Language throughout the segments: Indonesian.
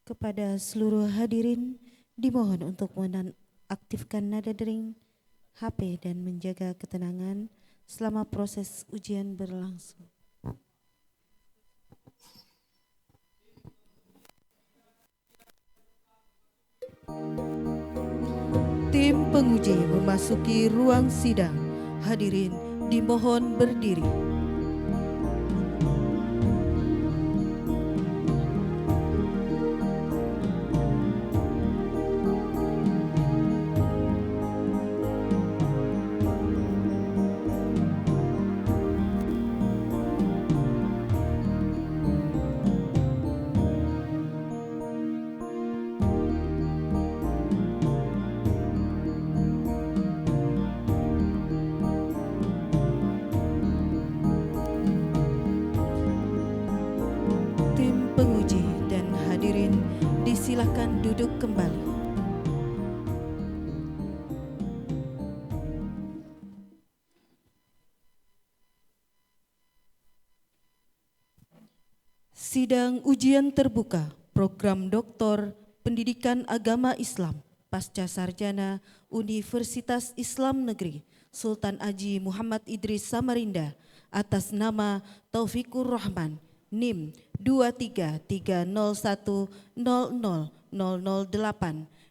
Kepada seluruh hadirin dimohon untuk menonaktifkan nada dering HP dan menjaga ketenangan selama proses ujian berlangsung. Tim penguji memasuki ruang sidang. Hadirin dimohon berdiri. Tim penguji dan hadirin disilakan duduk kembali. Sidang ujian terbuka program Doktor Pendidikan Agama Islam Pasca Sarjana Universitas Islam Negeri Sultan Haji Muhammad Idris Samarinda atas nama Taufikur Rahman NIM 2330100008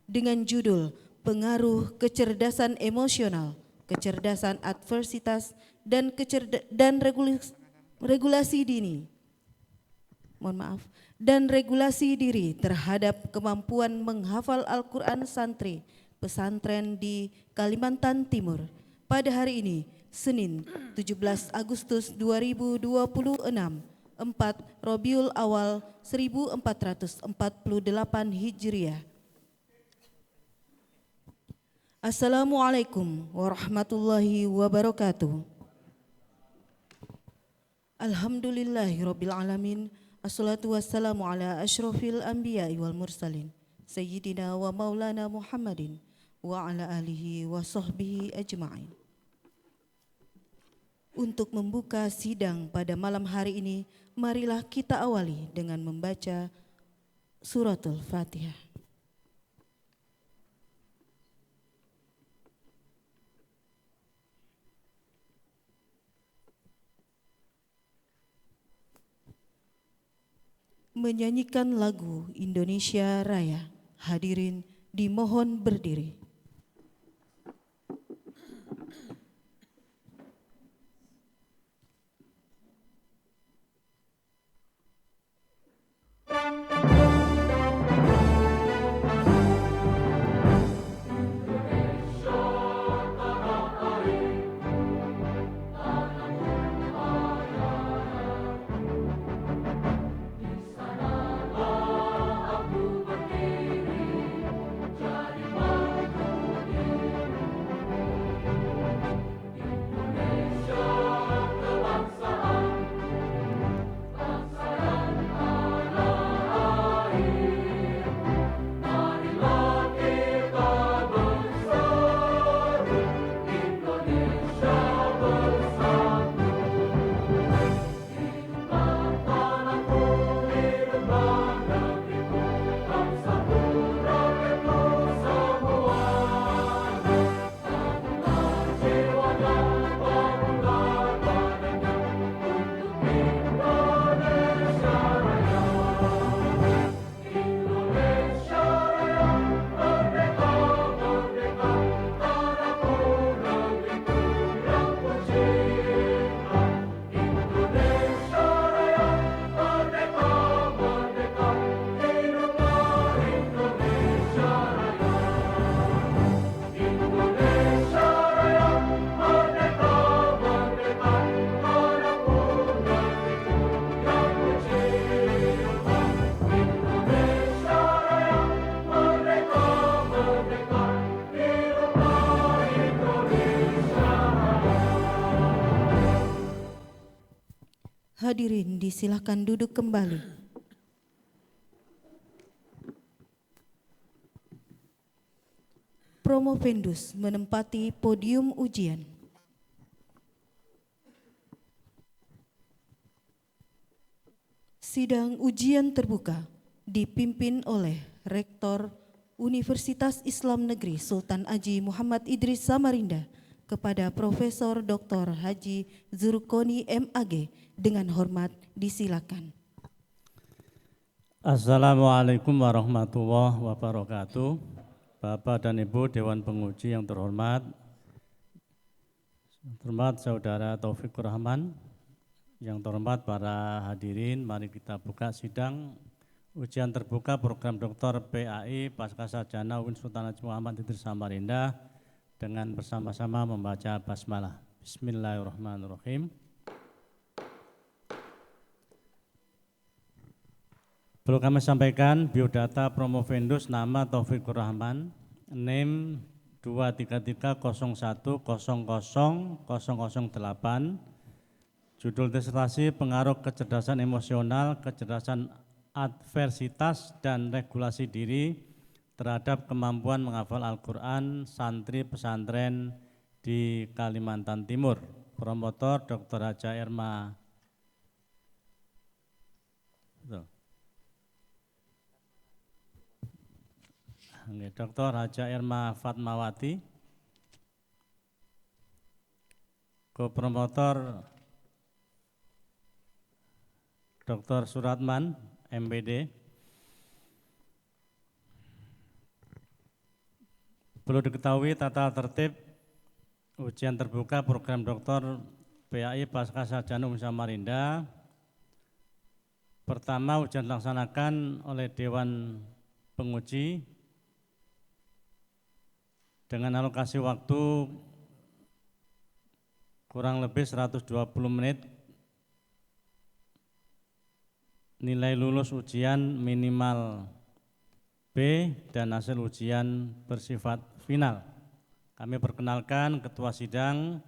dengan judul Pengaruh Kecerdasan Emosional, Kecerdasan Adversitas dan Regulasi Dini. Dan regulasi diri terhadap kemampuan menghafal Al-Quran santri pesantren di Kalimantan Timur pada hari ini, Senin 17 Agustus 2026, 4 Rabiul Awal 1448 Hijriah. Assalamualaikum warahmatullahi wabarakatuh. Alhamdulillahirabbil alamin. Assalatu wassalamu ala asyrafil anbiya'i wal mursalin Sayyidina wa maulana Muhammadin wa ala alihi wa sahbihi ajma'in. Untuk membuka sidang pada malam hari ini, marilah kita awali dengan membaca suratul Fatihah. Menyanyikan lagu Indonesia Raya. Hadirin dimohon berdiri. Hadirin disilakan duduk kembali. Promovendus menempati podium ujian. Sidang ujian terbuka dipimpin oleh Rektor Universitas Islam Negeri Sultan Haji Muhammad Idris Samarinda kepada Profesor Dr. Haji Zurkoni MAG. Dengan hormat disilakan. Assalamualaikum warahmatullahi wabarakatuh. Bapak dan Ibu Dewan Penguji yang terhormat Saudara Taufikur Rahman, yang terhormat para hadirin, mari kita buka sidang ujian terbuka program Dr. PAI Pascasarjana UIN Sultan Haji Muhammad Idris Samarinda dengan bersama-sama membaca basmalah. Bismillahirrahmanirrahim. Perlu kami sampaikan biodata promovendus nama Taufikur Rahman, NIM 23301000008, judul disertasi pengaruh kecerdasan emosional, kecerdasan adversitas dan regulasi diri terhadap kemampuan menghafal Al-Quran santri pesantren di Kalimantan Timur. Promotor Dr. Haja Erma Dr. Haja Erma Fatmawati, Kopromotor Dr. Suratman MPD. Perlu diketahui tata tertib ujian terbuka program Dr. PAI Pascasarjana UIN Samarinda. Pertama, ujian dilaksanakan oleh Dewan Penguji dengan alokasi waktu kurang lebih 120 menit. Nilai lulus ujian minimal B dan hasil ujian bersifat final. Kami perkenalkan Ketua Sidang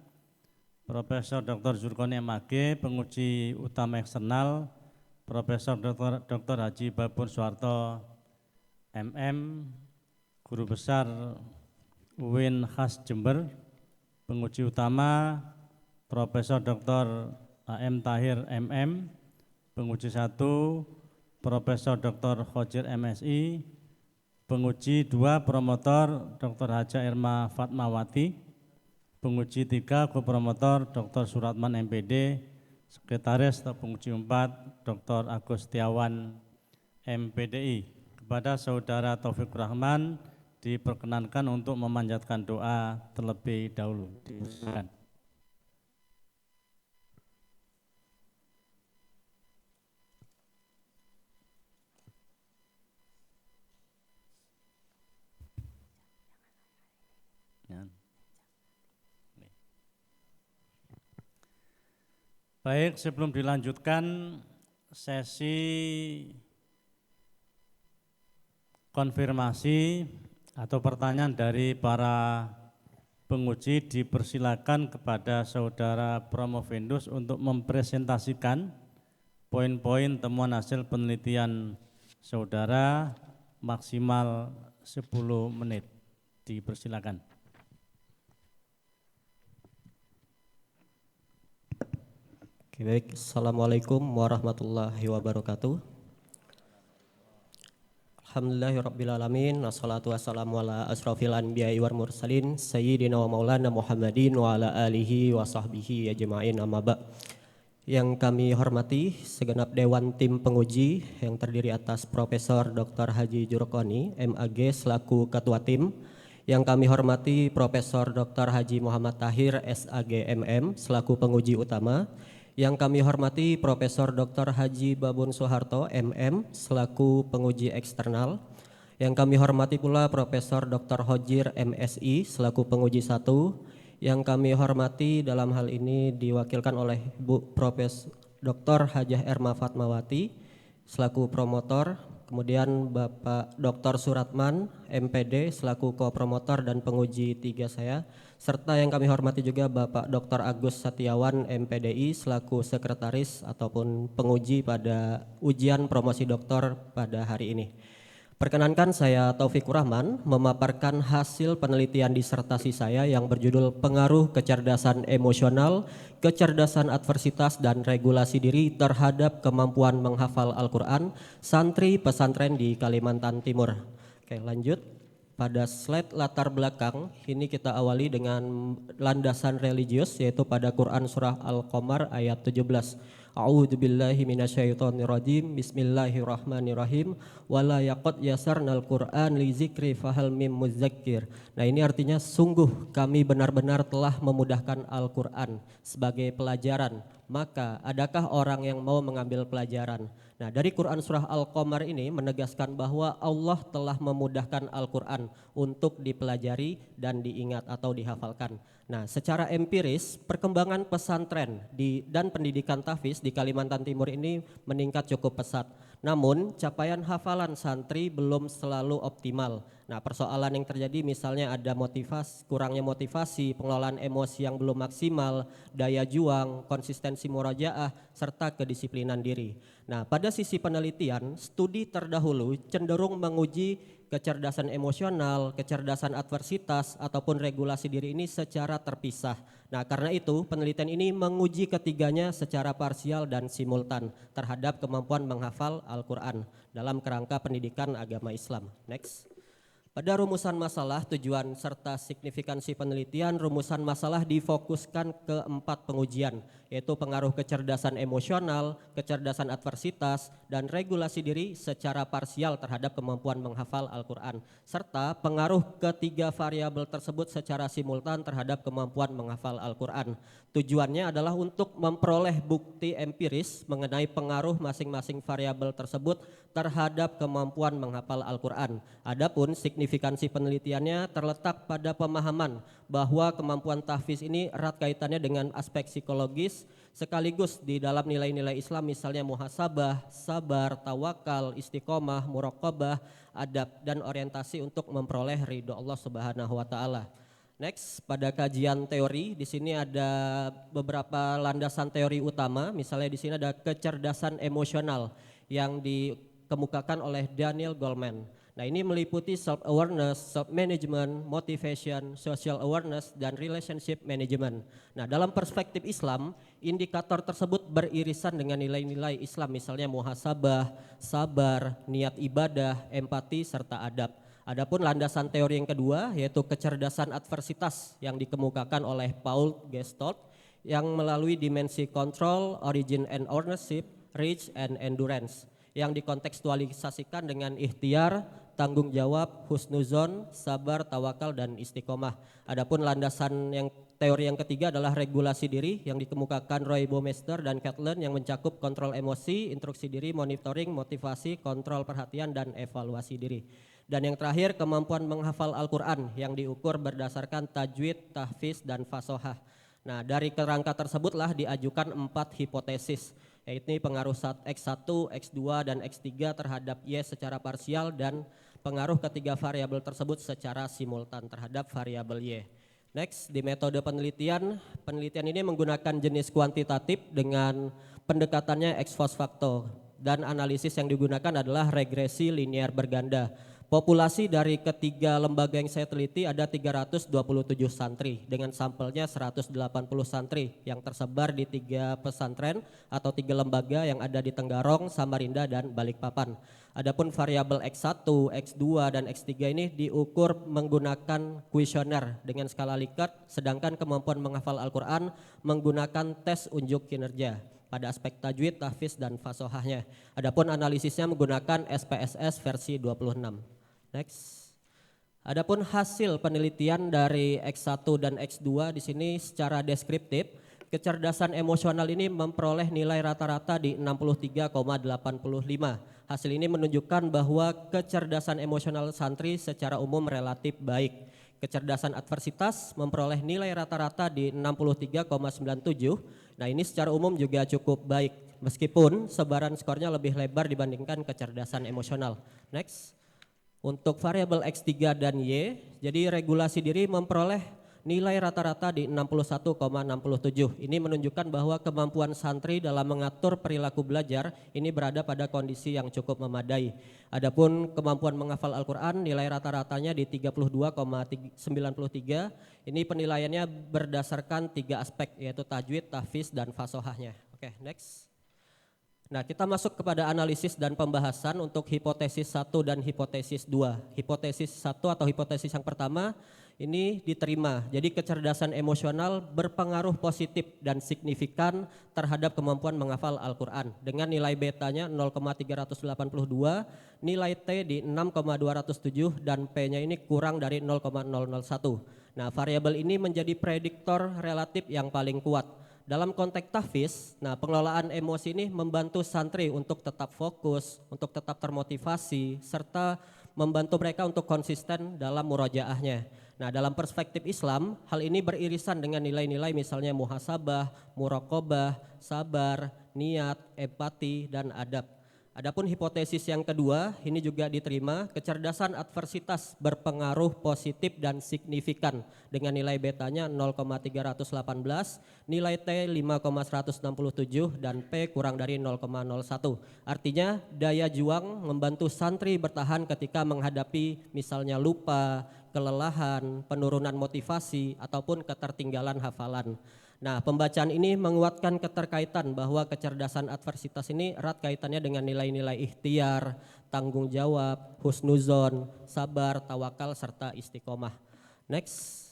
Profesor Dr. Zurkoni MAG, penguji utama eksternal Profesor Dr. Haji Babun Suharto MM, Guru Besar UIN Khas Jember, penguji utama Profesor Dr. AM Tahir MM, penguji 1 Profesor Dr. Khojir MSI, penguji 2 promotor Dr. Haja Erma Fatmawati, penguji 3 kopromotor Dr. Suratman MPD, sekretaris atau penguji 4 Dr. Agus Setiawan MPDI. Kepada Saudara Taufikur Rahman diperkenankan untuk memanjatkan doa terlebih dahulu. Silakan. Baik, sebelum dilanjutkan sesi konfirmasi atau pertanyaan dari para penguji, dipersilakan kepada Saudara Promovendus untuk mempresentasikan poin-poin temuan hasil penelitian Saudara, maksimal 10 menit. Dipersilakan. Oke, baik. Assalamualaikum warahmatullahi wabarakatuh. Alhamdulillahirrabbilalamin, wassalatu wassalamu ala asrafil anbiya'i wal mursalin sayyidina wa maulana Muhammadin wa ala alihi wa sahbihi ajma'in, amma ba'. Yang kami hormati segenap Dewan Tim Penguji yang terdiri atas Profesor Dr. Haji Zurkoni MAG selaku Ketua Tim. Yang kami hormati Profesor Dr. Haji Muhammad Tahir SAG MM selaku penguji utama. Yang kami hormati Profesor Dr. Haji Babun Suharto MM selaku penguji eksternal. Yang kami hormati pula Profesor Dr. Khojir MSI selaku penguji 1. Yang kami hormati dalam hal ini diwakilkan oleh Bu Profesor Dr. Hajah Erma Fatmawati selaku promotor. Kemudian Bapak Dr. Suratman MPD selaku kopromotor dan penguji 3 saya. Serta yang kami hormati juga Bapak Dr. Agus Setiawan MPDI selaku sekretaris ataupun penguji pada ujian promosi doktor pada hari ini. Perkenankan saya Taufikur Rahman memaparkan hasil penelitian disertasi saya yang berjudul Pengaruh Kecerdasan Emosional, Kecerdasan Adversitas dan Regulasi Diri terhadap Kemampuan Menghafal Al-Quran Santri Pesantren di Kalimantan Timur. Oke, lanjut. Pada slide latar belakang, ini kita awali dengan landasan religius yaitu pada Quran Surah Al-Qamar ayat 17. A'udzubillahi minasyaitonirrajim. Bismillahirrahmanirrahim. Wala yaqad yasarnal Qur'an li zikri fahal mim muzakkir. Nah, ini artinya sungguh kami benar-benar telah memudahkan Al-Qur'an sebagai pelajaran. Maka adakah orang yang mau mengambil pelajaran? Nah, dari Quran Surah Al-Qamar ini menegaskan bahwa Allah telah memudahkan Al-Quran untuk dipelajari dan diingat atau dihafalkan. Nah, secara empiris perkembangan pesantren dan pendidikan tahfiz di Kalimantan Timur ini meningkat cukup pesat. Namun capaian hafalan santri belum selalu optimal. Nah, persoalan yang terjadi misalnya ada kurangnya motivasi, pengelolaan emosi yang belum maksimal, daya juang, konsistensi murojaah, serta kedisiplinan diri. Nah, pada sisi penelitian, studi terdahulu cenderung menguji kecerdasan emosional, kecerdasan adversitas, ataupun regulasi diri ini secara terpisah. Nah, karena itu penelitian ini menguji ketiganya secara parsial dan simultan terhadap kemampuan menghafal Al-Quran dalam kerangka pendidikan agama Islam. Next. Pada rumusan masalah, tujuan serta signifikansi penelitian, rumusan masalah difokuskan ke 4 pengujian, yaitu pengaruh kecerdasan emosional, kecerdasan adversitas, dan regulasi diri secara parsial terhadap kemampuan menghafal Al-Quran, serta pengaruh ketiga variabel tersebut secara simultan terhadap kemampuan menghafal Al-Quran. Tujuannya adalah untuk memperoleh bukti empiris mengenai pengaruh masing-masing variabel tersebut terhadap kemampuan menghafal Al-Quran. Adapun signifikansi penelitiannya terletak pada pemahaman bahwa kemampuan tahfiz ini erat kaitannya dengan aspek psikologis sekaligus di dalam nilai-nilai Islam misalnya muhasabah, sabar, tawakal, istiqomah, muraqabah, adab dan orientasi untuk memperoleh ridho Allah Subhanahu wa taala. Next, pada kajian teori di sini ada beberapa landasan teori utama. Misalnya di sini ada kecerdasan emosional yang dikemukakan oleh Daniel Goleman. Nah, ini meliputi self-awareness, self-management, motivation, social awareness, dan relationship management. Nah, dalam perspektif Islam, indikator tersebut beririsan dengan nilai-nilai Islam, misalnya muhasabah, sabar, niat ibadah, empati, serta adab. Adapun landasan teori yang kedua yaitu kecerdasan adversitas yang dikemukakan oleh Paul Gestalt yang melalui dimensi control, origin and ownership, reach and endurance yang dikontekstualisasikan dengan ikhtiar, tanggung jawab, husnuzon, sabar, tawakal dan istiqomah. Adapun landasan yang teori yang ketiga adalah regulasi diri yang dikemukakan Roy Baumeister dan Catlin yang mencakup kontrol emosi, instruksi diri, monitoring, motivasi, kontrol perhatian dan evaluasi diri. Dan yang terakhir kemampuan menghafal Al-Quran yang diukur berdasarkan tajwid, tahfiz, dan fasohah. Nah, dari kerangka tersebutlah diajukan 4 hipotesis, yaitu pengaruh X1, X2, dan X3 terhadap Y secara parsial dan pengaruh ketiga variabel tersebut secara simultan terhadap variabel Y. Next, di metode penelitian ini menggunakan jenis kuantitatif dengan pendekatannya ex post facto dan analisis yang digunakan adalah regresi linear berganda. Populasi dari ketiga lembaga yang saya teliti ada 327 santri dengan sampelnya 180 santri yang tersebar di 3 pesantren atau 3 lembaga yang ada di Tenggarong, Samarinda, dan Balikpapan. Adapun variabel X1, X2, dan X3 ini diukur menggunakan kuesioner dengan skala Likert, sedangkan kemampuan menghafal Al-Quran menggunakan tes unjuk kinerja pada aspek tajwid, tahfiz, dan fasohahnya. Adapun analisisnya menggunakan SPSS versi 26. Next. Adapun hasil penelitian dari X1 dan X2 di sini secara deskriptif, kecerdasan emosional ini memperoleh nilai rata-rata di 63,85. Hasil ini menunjukkan bahwa kecerdasan emosional santri secara umum relatif baik. Kecerdasan adversitas memperoleh nilai rata-rata di 63,97. Nah, ini secara umum juga cukup baik meskipun sebaran skornya lebih lebar dibandingkan kecerdasan emosional. Next. Untuk variabel X3 dan Y, jadi regulasi diri memperoleh nilai rata-rata di 61,67. Ini menunjukkan bahwa kemampuan santri dalam mengatur perilaku belajar ini berada pada kondisi yang cukup memadai. Adapun kemampuan menghafal Al-Quran nilai rata-ratanya di 32,93. Ini penilaiannya berdasarkan 3 aspek, yaitu tajwid, tahfiz, dan fasohahnya. Oke, next. Nah, kita masuk kepada analisis dan pembahasan untuk hipotesis 1 dan hipotesis 2. Hipotesis 1 atau hipotesis yang pertama ini diterima. Jadi kecerdasan emosional berpengaruh positif dan signifikan terhadap kemampuan menghafal Al-Quran. Dengan nilai betanya 0,382, nilai T di 6,207 dan P-nya ini kurang dari 0,001. Nah, variabel ini menjadi prediktor relatif yang paling kuat. Dalam konteks tahfiz, nah pengelolaan emosi ini membantu santri untuk tetap fokus, untuk tetap termotivasi, serta membantu mereka untuk konsisten dalam murojaahnya. Nah, dalam perspektif Islam, hal ini beririsan dengan nilai-nilai misalnya muhasabah, muraqabah, sabar, niat, empati, dan adab. Adapun hipotesis yang kedua, ini juga diterima, kecerdasan adversitas berpengaruh positif dan signifikan dengan nilai betanya 0,318, nilai T 5,167 dan P kurang dari 0,01. Artinya daya juang membantu santri bertahan ketika menghadapi misalnya lupa, kelelahan, penurunan motivasi ataupun ketertinggalan hafalan. Nah, pembacaan ini menguatkan keterkaitan bahwa kecerdasan adversitas ini erat kaitannya dengan nilai-nilai ikhtiar, tanggung jawab, husnuzon, sabar, tawakal, serta istiqomah. Next,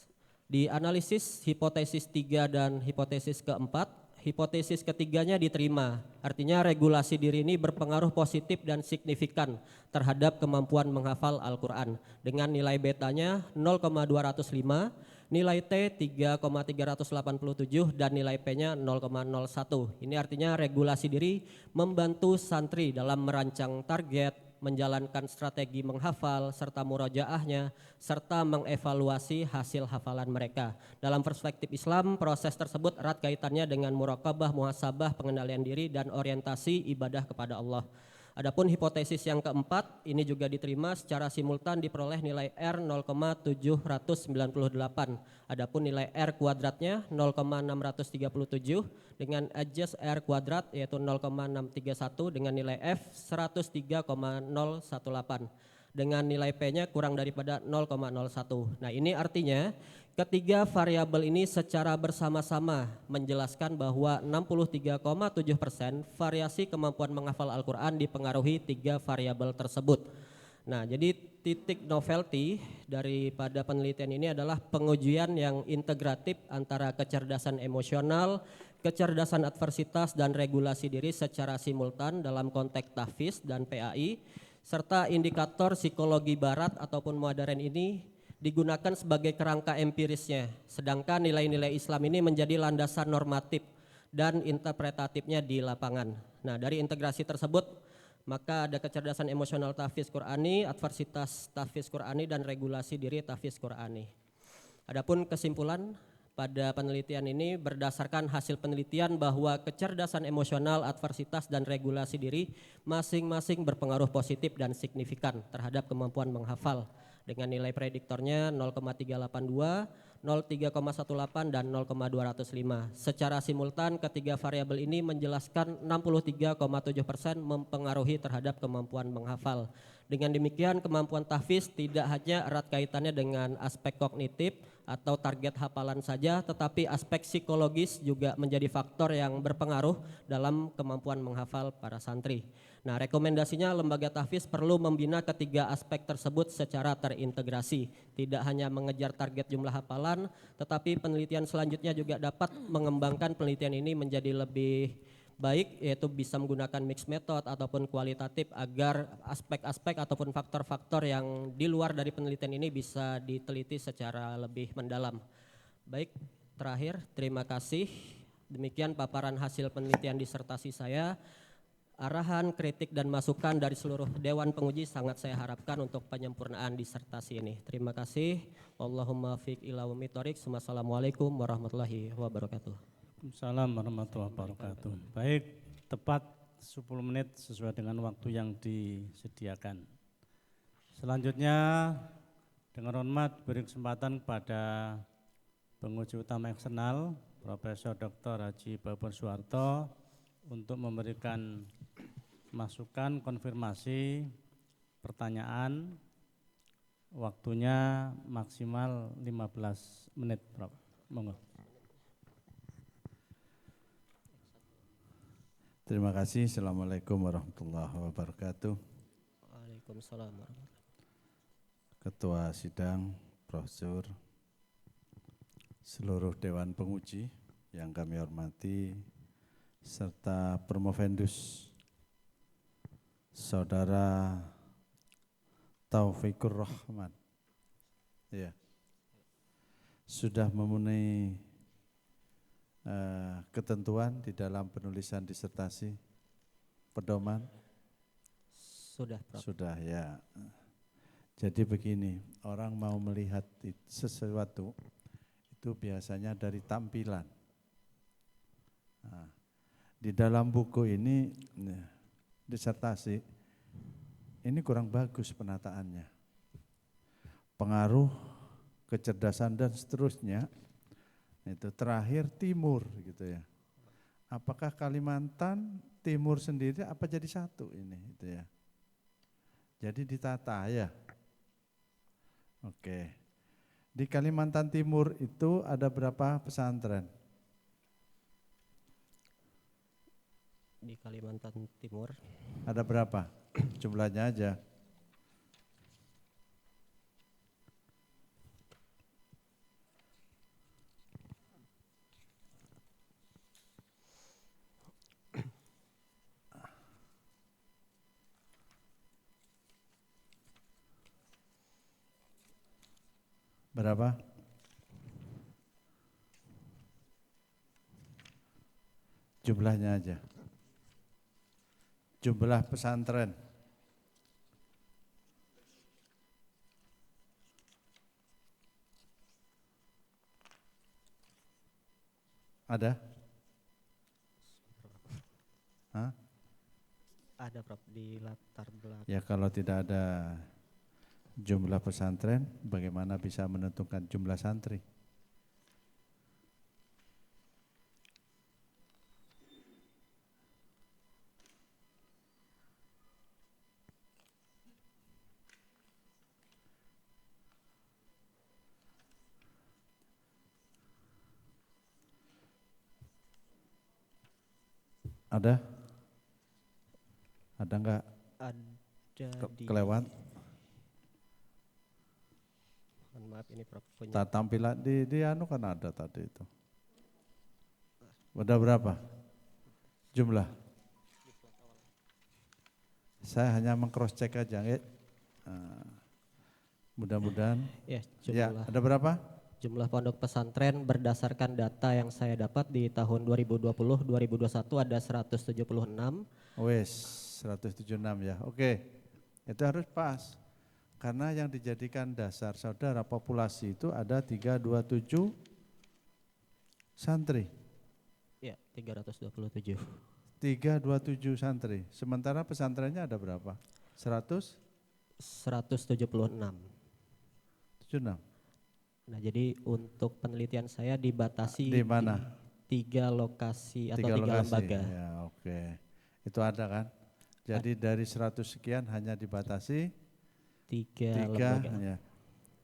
di analisis hipotesis 3 dan hipotesis keempat, hipotesis ketiganya diterima. Artinya regulasi diri ini berpengaruh positif dan signifikan terhadap kemampuan menghafal Al-Quran. Dengan nilai betanya 0,205, nilai T 3,387 dan nilai P-nya 0,01. Ini artinya regulasi diri membantu santri dalam merancang target, menjalankan strategi menghafal serta murojaahnya, serta mengevaluasi hasil hafalan mereka. Dalam perspektif Islam, proses tersebut erat kaitannya dengan muraqabah, muhasabah, pengendalian diri, dan orientasi ibadah kepada Allah. Adapun hipotesis yang keempat ini juga diterima secara simultan diperoleh nilai R 0,798. Adapun nilai R kuadratnya 0,637 dengan adjust R kuadrat yaitu 0,631 dengan nilai F 103,018. Dengan nilai P-nya kurang daripada 0,01. Nah, ini artinya ketiga variabel ini secara bersama-sama menjelaskan bahwa 63,7% variasi kemampuan menghafal Al-Quran dipengaruhi tiga variabel tersebut. Nah, jadi titik novelty daripada penelitian ini adalah pengujian yang integratif antara kecerdasan emosional, kecerdasan adversitas, dan regulasi diri secara simultan dalam konteks tahfiz dan PAI, serta indikator psikologi barat ataupun modern ini digunakan sebagai kerangka empirisnya, sedangkan nilai-nilai Islam ini menjadi landasan normatif dan interpretatifnya di lapangan. Nah, dari integrasi tersebut maka ada kecerdasan emosional tahfiz Qur'ani, adversitas tahfiz Qur'ani, dan regulasi diri tahfiz Qur'ani. Adapun kesimpulan pada penelitian ini berdasarkan hasil penelitian bahwa kecerdasan emosional, adversitas, dan regulasi diri masing-masing berpengaruh positif dan signifikan terhadap kemampuan menghafal dengan nilai prediktornya 0,382, 0,318 dan 0,205. Secara simultan ketiga variabel ini menjelaskan 63,7% mempengaruhi terhadap kemampuan menghafal. Dengan demikian kemampuan tahfiz tidak hanya erat kaitannya dengan aspek kognitif atau target hafalan saja, tetapi aspek psikologis juga menjadi faktor yang berpengaruh dalam kemampuan menghafal para santri. Nah, rekomendasinya lembaga tahfiz perlu membina ketiga aspek tersebut secara terintegrasi. Tidak hanya mengejar target jumlah hafalan, tetapi penelitian selanjutnya juga dapat mengembangkan penelitian ini menjadi lebih baik, yaitu bisa menggunakan mixed method ataupun kualitatif agar aspek-aspek ataupun faktor-faktor yang di luar dari penelitian ini bisa diteliti secara lebih mendalam. Baik, terakhir terima kasih. Demikian paparan hasil penelitian disertasi saya. Arahan, kritik, dan masukan dari seluruh Dewan Penguji sangat saya harapkan untuk penyempurnaan disertasi ini. Terima kasih. Allahumma fiq ila wa mitorik. Assalamualaikum warahmatullahi wabarakatuh. Waalaikumsalam warahmatullahi wabarakatuh. Baik, tepat 10 menit sesuai dengan waktu yang disediakan. Selanjutnya dengan hormat beri kesempatan kepada penguji utama eksternal Profesor Dr. Haji Babon Suharto untuk memberikan masukan, konfirmasi, pertanyaan. Waktunya maksimal 15 menit, Prof. Monggo. Terima kasih. Assalamualaikum warahmatullahi wabarakatuh. Waalaikumsalam warahmatullahi. Ketua Sidang, Profesor, seluruh Dewan Penguji yang kami hormati, serta Promovendus, Saudara Taufikur Rahman, ya, sudah memenuhi ketentuan di dalam penulisan disertasi pedoman. Sudah, Prof. Sudah, ya. Jadi begini, orang mau melihat sesuatu itu biasanya dari tampilan. Nah, di dalam buku ini disertasi ini kurang bagus penataannya. Pengaruh, kecerdasan dan seterusnya. Itu terakhir timur gitu ya. Apakah Kalimantan Timur sendiri apa jadi satu ini gitu ya. Jadi ditata ya. Oke. Di Kalimantan Timur itu ada berapa pesantren? Di Kalimantan Timur Ada berapa? Jumlahnya aja. Berapa? Jumlahnya aja. Jumlah pesantren. Ada? Hah? ada, Prof, di latar belakang. Ya kalau tidak ada jumlah pesantren, bagaimana bisa menentukan jumlah santri? Ada? Ada enggak? Ada di Kelewat? Mohon maaf ini, Prof, punya. Tampilan di anu kan ada tadi itu. Ada berapa? Jumlah? Saya hanya meng-cross check aja. Mudah-mudahan. Ya, Ya, jumlah ada berapa? jumlah pondok pesantren berdasarkan data yang saya dapat di tahun 2020-2021 ada 176. Wes, 176 ya. Oke. Itu harus pas. Karena yang dijadikan dasar saudara populasi itu ada 327 santri. Ya, 327. 327 santri. Sementara pesantrennya ada berapa? 176. 176. Nah, jadi untuk penelitian saya dibatasi Di mana? Di 3 lokasi atau 3 lokasi. lembaga. Ya, oke. Itu ada kan? Jadi dari 100 sekian hanya dibatasi 3 3 lembaga. ya.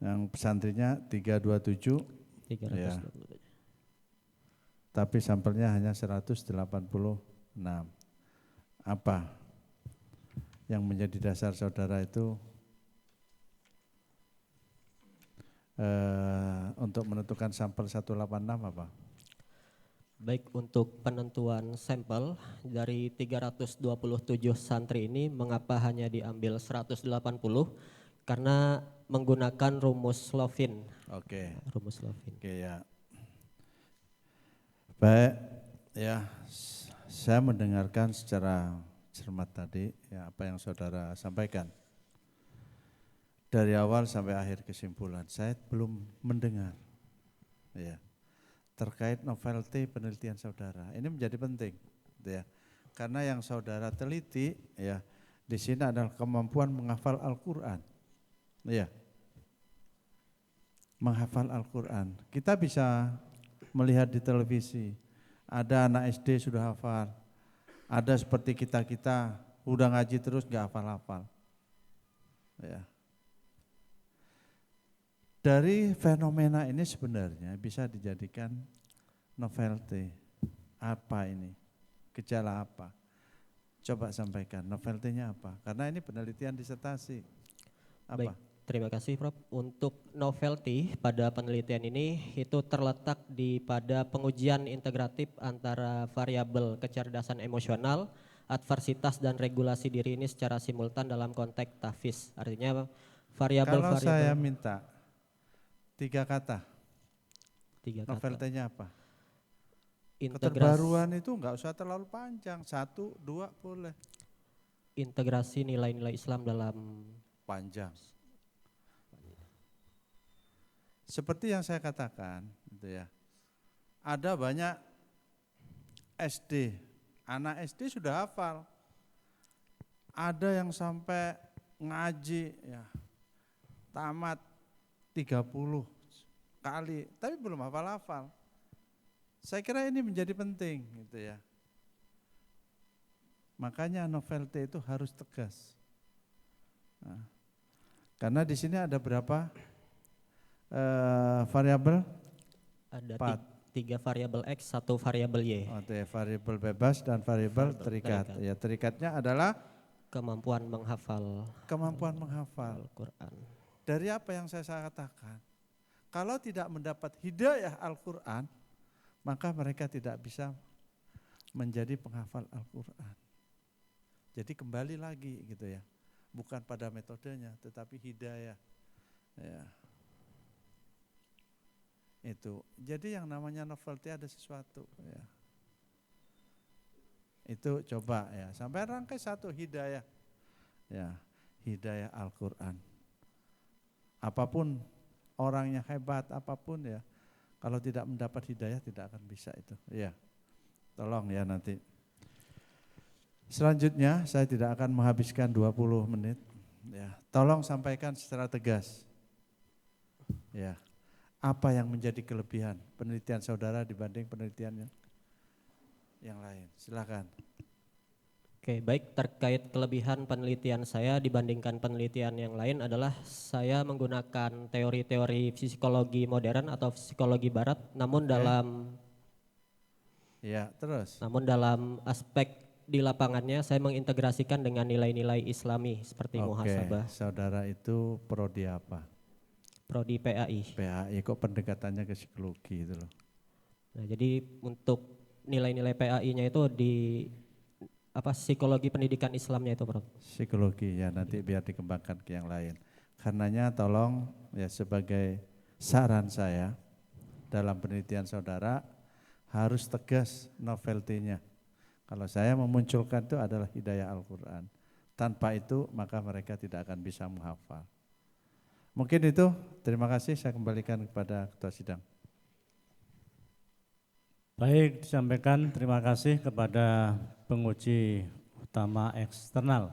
Yang pesantrinya 327. 327. Ya. Tapi sampelnya hanya 186. Apa yang menjadi dasar saudara itu untuk menentukan sampel 186 apa? Baik, untuk penentuan sampel dari 327 santri ini mengapa hanya diambil 180? Karena menggunakan rumus Lovin. Oke. Rumus Lovin. Oke ya. Baik, ya saya mendengarkan secara cermat tadi ya apa yang saudara sampaikan. Dari awal sampai akhir kesimpulan, saya belum mendengar ya terkait novelty penelitian saudara. Ini menjadi penting ya. Karena yang saudara teliti ya di sini adalah kemampuan menghafal Al-Qur'an. Ya. menghafal Al-Quran. Kita bisa melihat di televisi, ada anak SD sudah hafal, ada seperti kita-kita udah ngaji terus nggak hafal-hafal. Ya. Dari fenomena ini sebenarnya bisa dijadikan novelty. Apa ini? Gejala apa? Coba sampaikan, novelty-nya apa? Karena ini penelitian disertasi. Apa? Baik, terima kasih Prof. Untuk novelty pada penelitian ini itu terletak pada pengujian integratif antara variabel kecerdasan emosional, adversitas dan regulasi diri ini secara simultan dalam konteks TAFIS. Artinya Kalau saya variabel-variabel minta 3 kata, 3 kata. novelty-nya apa? Integrasi, Keterbaruan itu enggak usah terlalu panjang, 1, 2 boleh. integrasi nilai-nilai Islam dalam Panjang. Seperti yang saya katakan, gitu ya. Ada banyak SD, anak SD sudah hafal. Ada yang sampai ngaji ya, tamat 30 kali, tapi belum hafal-hafal. Saya kira ini menjadi penting gitu ya. Makanya novelty itu harus tegas. Nah, karena di sini ada berapa variabel? ada 4. 3 variabel X, 1 variabel Y. Variabel bebas dan variabel terikat. terikat. Ya, terikatnya adalah Kemampuan menghafal kemampuan menghafal. Al-Quran. Dari apa yang saya katakan? Kalau tidak mendapat hidayah Al-Quran, maka mereka tidak bisa menjadi penghafal Al-Quran. Jadi kembali lagi gitu ya, bukan pada metodenya, tetapi hidayah. Ya. Itu. Jadi yang namanya novelty ada sesuatu. Ya. Itu coba ya, sampai rangkai 1 hidayah. Ya, hidayah Al-Quran. Apapun orangnya hebat, apapun ya, kalau tidak mendapat hidayah tidak akan bisa itu. Ya, tolong ya nanti. Selanjutnya saya tidak akan menghabiskan 20 menit. Ya, tolong sampaikan secara tegas. Ya, apa yang menjadi kelebihan penelitian saudara dibanding penelitian yang lain? Silakan. Oke, baik, terkait kelebihan penelitian saya dibandingkan penelitian yang lain adalah saya menggunakan teori-teori psikologi modern atau psikologi barat, namun Ya, terus. dalam aspek di lapangannya saya mengintegrasikan dengan nilai-nilai Islami seperti muhasabah. Saudara itu prodi apa? Prodi PAI. PAI, kok pendekatannya ke psikologi itu loh. Nah, jadi untuk nilai-nilai PAI-nya itu di psikologi pendidikan Islamnya itu, Prof. Psikologi ya, nanti biar dikembangkan ke yang lain. Karenanya tolong ya, sebagai saran saya dalam penelitian saudara harus tegas novelty-nya. Kalau saya memunculkan itu adalah hidayah Al-Quran. Tanpa itu maka mereka tidak akan bisa menghafal. Mungkin itu, terima kasih, saya kembalikan kepada Ketua Sidang. Baik, disampaikan terima kasih kepada penguji utama eksternal.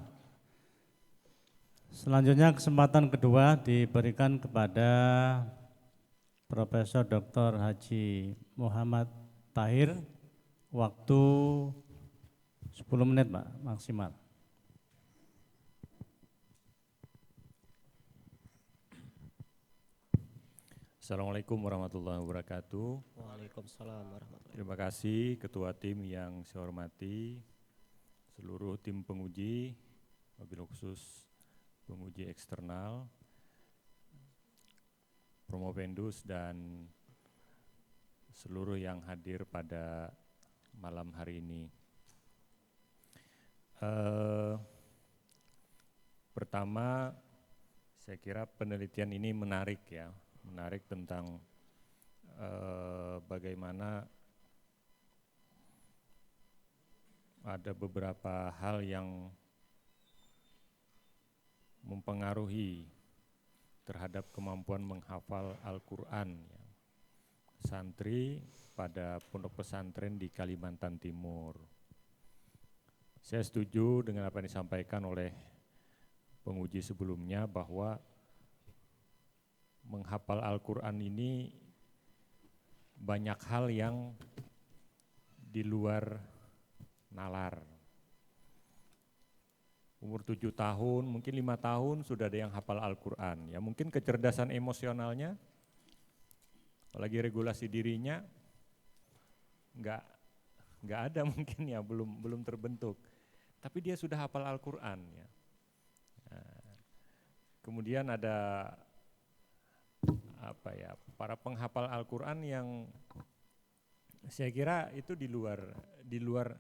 Selanjutnya kesempatan kedua diberikan kepada Profesor Dr. Haji Muhammad Tahir, waktu 10 menit Pak, maksimal. Assalamualaikum warahmatullahi wabarakatuh. Waalaikumsalam warahmatullahi. Terima kasih Ketua Tim yang saya hormati, seluruh tim penguji, wabil khusus penguji eksternal, Promovendus dan seluruh yang hadir pada malam hari ini. Pertama, saya kira penelitian ini menarik ya. Menarik tentang bagaimana ada beberapa hal yang mempengaruhi terhadap kemampuan menghafal Al-Quran ya. Santri pada pondok pesantren di Kalimantan Timur. Saya setuju dengan apa yang disampaikan oleh penguji sebelumnya bahwa menghafal Al-Quran ini banyak hal yang di luar nalar. Umur 7 tahun, mungkin 5 tahun sudah ada yang hafal Al-Quran. Ya mungkin kecerdasan emosionalnya, apalagi regulasi dirinya, nggak ada mungkin ya, belum terbentuk. Tapi dia sudah hafal Al-Quran ya. Kemudian ada para penghafal Al-Quran yang saya kira itu di luar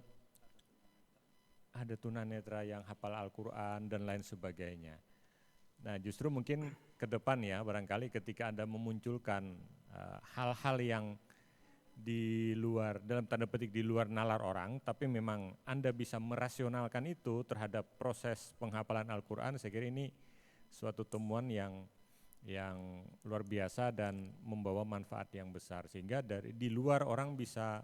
ada tunanetra yang hafal Al-Quran dan lain sebagainya. Nah justru mungkin ke depan ya, barangkali ketika Anda memunculkan hal-hal yang di luar, dalam tanda petik di luar nalar orang, tapi memang Anda bisa merasionalkan itu terhadap proses penghafalan Al-Quran, saya kira ini suatu temuan yang luar biasa dan membawa manfaat yang besar, sehingga di luar orang bisa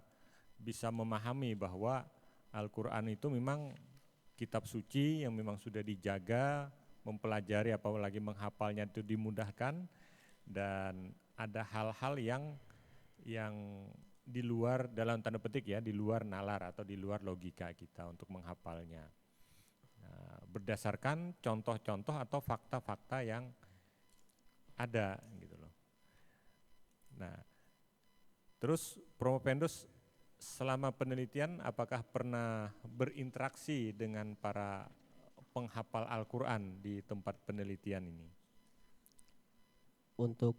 memahami bahwa Al-Quran itu memang kitab suci yang memang sudah dijaga, mempelajari apalagi menghafalnya itu dimudahkan, dan ada hal-hal yang di luar, dalam tanda petik ya, di luar nalar atau di luar logika kita untuk menghafalnya. Nah, berdasarkan contoh-contoh atau fakta-fakta yang ada gitu loh. Nah, terus Promopendus selama penelitian apakah pernah berinteraksi dengan para penghafal Al-Quran di tempat penelitian ini? Untuk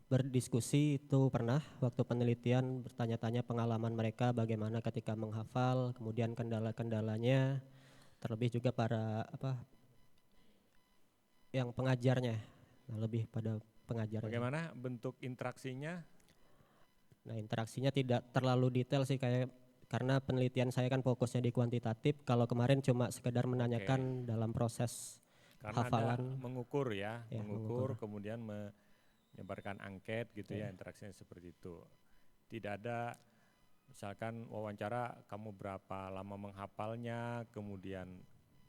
berdiskusi itu pernah, waktu penelitian bertanya-tanya pengalaman mereka bagaimana ketika menghafal, kemudian kendala-kendalanya, terlebih juga para yang pengajarnya, lebih pada pengajarnya. Bagaimana bentuk interaksinya? Nah, interaksinya tidak terlalu detail sih, karena penelitian saya kan fokusnya di kuantitatif. Kalau kemarin cuma sekedar menanyakan dalam proses karena hafalan. Anda mengukur ya, mengukur. Kemudian menyebarkan angket gitu ya, interaksinya seperti itu. Tidak ada misalkan wawancara kamu berapa lama menghafalnya, kemudian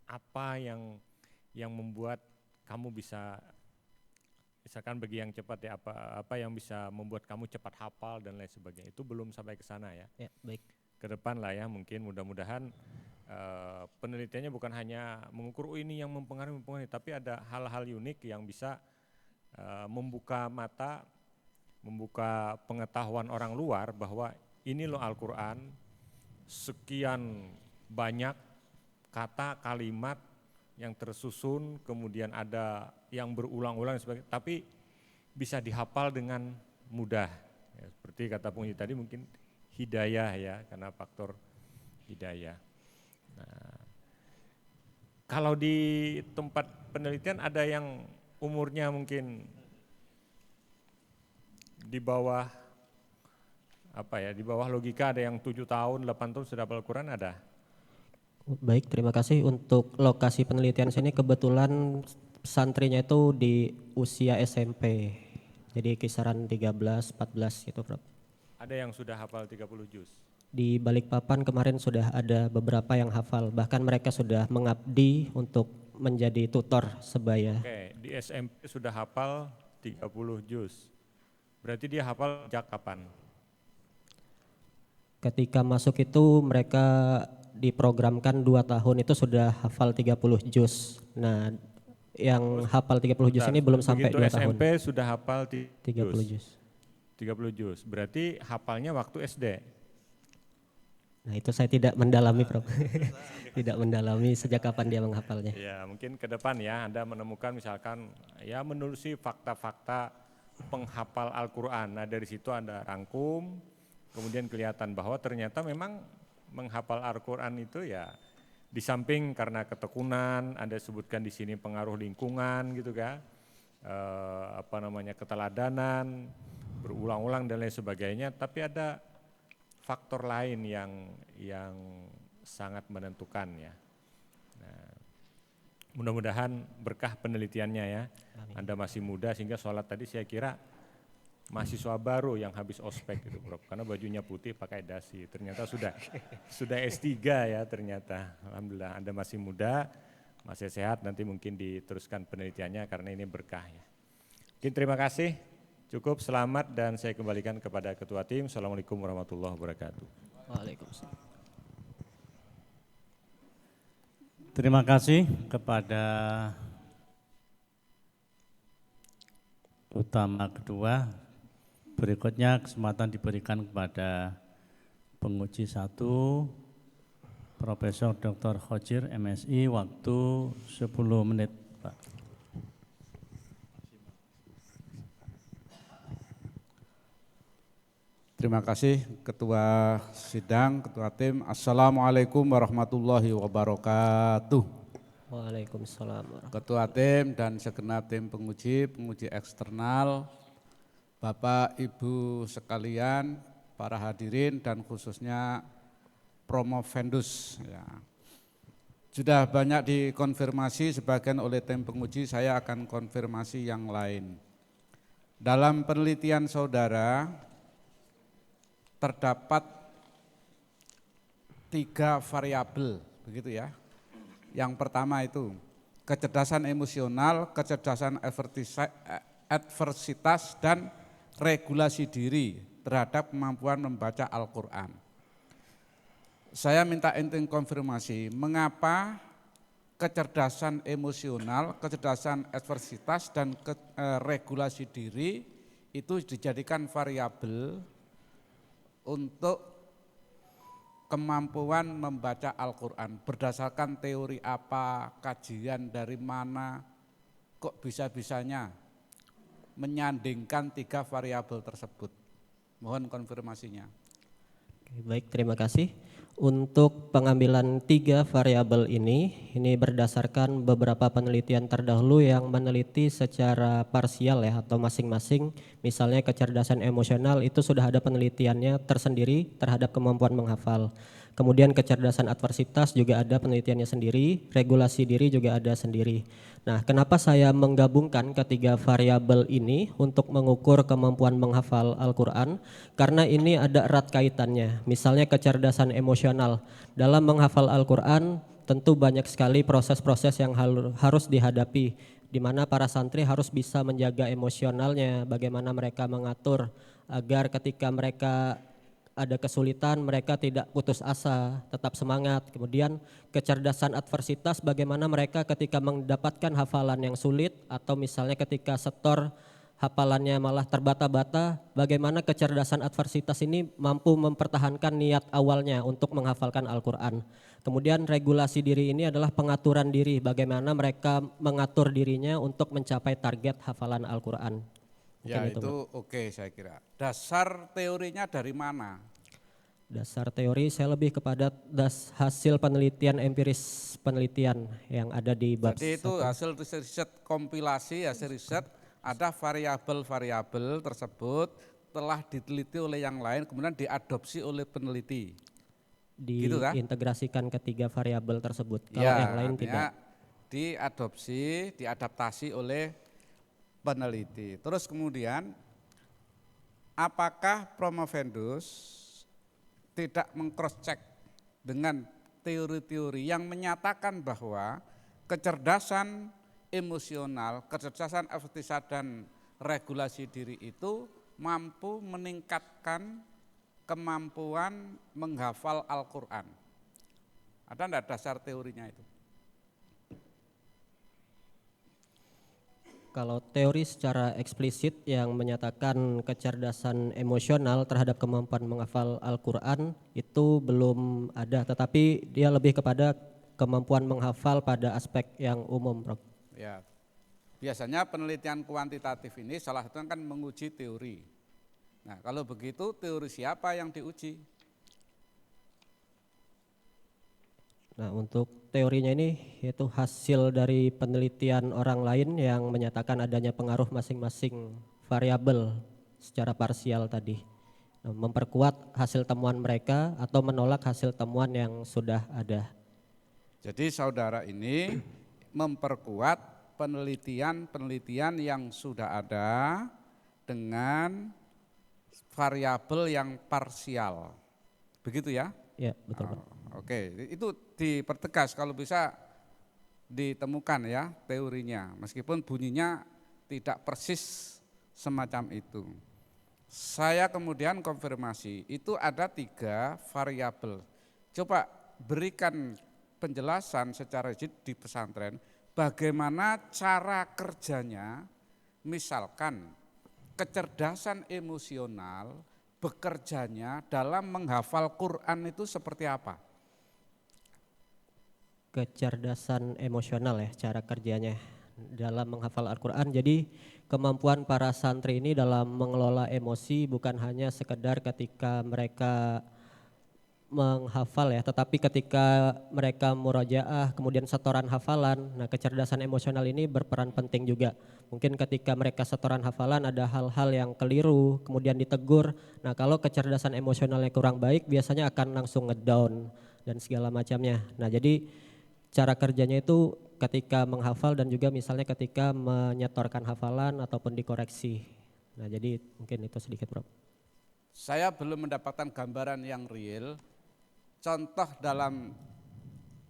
apa yang membuat kamu bisa, misalkan bagi yang cepat ya, apa yang bisa membuat kamu cepat hafal dan lain sebagainya, itu belum sampai ke sana ya. Ya, baik. Ke depan lah ya, mungkin mudah-mudahan penelitiannya bukan hanya mengukur ini yang mempengaruhi, tapi ada hal-hal unik yang bisa membuka mata, membuka pengetahuan orang luar bahwa ini loh Al-Quran, sekian banyak kata, kalimat yang tersusun, kemudian ada yang berulang-ulang sebagainya, tapi bisa dihafal dengan mudah. Ya, seperti kata penguji tadi, mungkin hidayah ya, karena faktor hidayah. Nah, kalau di tempat penelitian ada yang umurnya mungkin di bawah di bawah logika, ada yang 7 tahun, 8 tahun sudah hafal Al-Quran, ada? Baik, terima kasih. Untuk lokasi penelitian sini kebetulan santrinya itu di usia SMP. Jadi kisaran 13, 14 gitu, Prof. Ada yang sudah hafal 30 juz? Di Balikpapan kemarin sudah ada beberapa yang hafal, bahkan mereka sudah mengabdi untuk menjadi tutor sebaya. Oke, di SMP sudah hafal 30 juz. Berarti dia hafal sejak kapan? Ketika masuk itu mereka diprogramkan 2 tahun itu sudah hafal 30 juz. Nah, yang hafal 30 juz ini belum sampai 2 tahun. SMP sudah hafal 30 juz. 30 juz. Berarti hafalnya waktu SD. Nah, itu saya tidak mendalami, Prof. Tidak mendalami sejak kapan dia menghafalnya. Ya, mungkin ke depan ya Anda menemukan misalkan ya menelusuri fakta-fakta penghafal Al-Quran. Nah, dari situ Anda rangkum, kemudian kelihatan bahwa ternyata memang menghafal Al-Quran itu ya di samping karena ketekunan, Anda sebutkan di sini pengaruh lingkungan gitu kan, keteladanan, berulang-ulang dan lain sebagainya, tapi ada faktor lain yang sangat menentukan ya. Nah, mudah-mudahan berkah penelitiannya ya. Amin. Anda masih muda sehingga sholat tadi saya kira mahasiswa baru yang habis ospek gitu, Prof. Karena bajunya putih pakai dasi. Ternyata sudah S3 ya ternyata. Alhamdulillah Anda masih muda, masih sehat, nanti mungkin diteruskan penelitiannya karena ini berkah ya. Mungkin terima kasih, cukup, selamat, dan saya kembalikan kepada Ketua Tim. Assalamualaikum warahmatullahi wabarakatuh. Waalaikumsalam. Terima kasih kepada utama kedua. Berikutnya kesempatan diberikan kepada penguji 1, Profesor Dr. Khojir MSI, waktu 10 menit, Pak. Terima kasih Ketua Sidang, Ketua Tim. Assalamualaikum warahmatullahi wabarakatuh. Waalaikumsalam. Ketua Tim dan segenap tim penguji eksternal, Bapak Ibu sekalian, para hadirin dan khususnya Promovendus. Ya. Sudah banyak dikonfirmasi sebagian oleh tim penguji, saya akan konfirmasi yang lain. Dalam penelitian saudara, terdapat 3 variabel, begitu ya. Yang pertama itu kecerdasan emosional, kecerdasan adversitas, dan regulasi diri terhadap kemampuan membaca Al-Quran. Saya minta inti konfirmasi, mengapa kecerdasan emosional, kecerdasan adversitas, dan regulasi diri itu dijadikan variabel untuk kemampuan membaca Al-Quran. Berdasarkan teori apa, kajian dari mana, kok bisa-bisanya menyandingkan 3 variabel tersebut. Mohon konfirmasinya. Baik, terima kasih. Untuk pengambilan 3 variabel ini berdasarkan beberapa penelitian terdahulu yang meneliti secara parsial ya atau masing-masing. Misalnya kecerdasan emosional itu sudah ada penelitiannya tersendiri terhadap kemampuan menghafal. Kemudian kecerdasan adversitas juga ada penelitiannya sendiri, regulasi diri juga ada sendiri. Nah, kenapa saya menggabungkan ketiga variabel ini untuk mengukur kemampuan menghafal Al-Quran? Karena ini ada erat kaitannya. Misalnya kecerdasan emosional. Dalam menghafal Al-Quran tentu banyak sekali proses-proses yang harus dihadapi, di mana para santri harus bisa menjaga emosionalnya, bagaimana mereka mengatur agar ketika mereka ada kesulitan mereka tidak putus asa, tetap semangat. Kemudian kecerdasan adversitas, bagaimana mereka ketika mendapatkan hafalan yang sulit atau misalnya ketika setor hafalannya malah terbata-bata, bagaimana kecerdasan adversitas ini mampu mempertahankan niat awalnya untuk menghafalkan Al-Quran. Kemudian regulasi diri ini adalah pengaturan diri, bagaimana mereka mengatur dirinya untuk mencapai target hafalan Al-Quran. Ya itu oke, saya kira. Dasar teorinya dari mana? Dasar teori saya lebih kepada hasil penelitian empiris penelitian yang ada di bab. Jadi itu hasil riset kompilasi, hasil riset, ada variabel-variabel tersebut telah diteliti oleh yang lain, kemudian diadopsi oleh peneliti. Diintegrasikan ketiga variabel tersebut. Kalau ya, yang lain tidak. Diadopsi, diadaptasi oleh peneliti. Terus kemudian apakah Promovendus tidak meng-cross-check dengan teori-teori yang menyatakan bahwa kecerdasan emosional, kecerdasan adversitas, dan regulasi diri itu mampu meningkatkan kemampuan menghafal Al-Quran? Ada enggak dasar teorinya itu? Kalau teori secara eksplisit yang menyatakan kecerdasan emosional terhadap kemampuan menghafal Al-Quran itu belum ada, tetapi dia lebih kepada kemampuan menghafal pada aspek yang umum, Prof. Ya, biasanya penelitian kuantitatif ini salah satunya kan menguji teori. Nah, kalau begitu teori siapa yang diuji? Nah, untuk teorinya ini yaitu hasil dari penelitian orang lain yang menyatakan adanya pengaruh masing-masing variabel secara parsial tadi. Nah, memperkuat hasil temuan mereka atau menolak hasil temuan yang sudah ada. Jadi saudara ini memperkuat penelitian-penelitian yang sudah ada dengan variabel yang parsial. Begitu ya? Ya, betul, Pak. Oke, itu dipertegas kalau bisa ditemukan ya teorinya, meskipun bunyinya tidak persis semacam itu. Saya kemudian konfirmasi, itu ada 3 variabel. Coba berikan penjelasan secara di pesantren, bagaimana cara kerjanya, misalkan kecerdasan emosional bekerjanya dalam menghafal Quran itu seperti apa? Kecerdasan emosional ya cara kerjanya dalam menghafal Al-Quran. Jadi kemampuan para santri ini dalam mengelola emosi bukan hanya sekedar ketika mereka menghafal ya, tetapi ketika mereka murojaah kemudian setoran hafalan. Nah, kecerdasan emosional ini berperan penting juga. Mungkin ketika mereka setoran hafalan ada hal-hal yang keliru kemudian ditegur. Nah, kalau kecerdasan emosionalnya kurang baik biasanya akan langsung ngedown dan segala macamnya. Nah, jadi cara kerjanya itu ketika menghafal dan juga misalnya ketika menyetorkan hafalan ataupun dikoreksi. Nah, jadi mungkin itu sedikit, Bro. Saya belum mendapatkan gambaran yang real, contoh dalam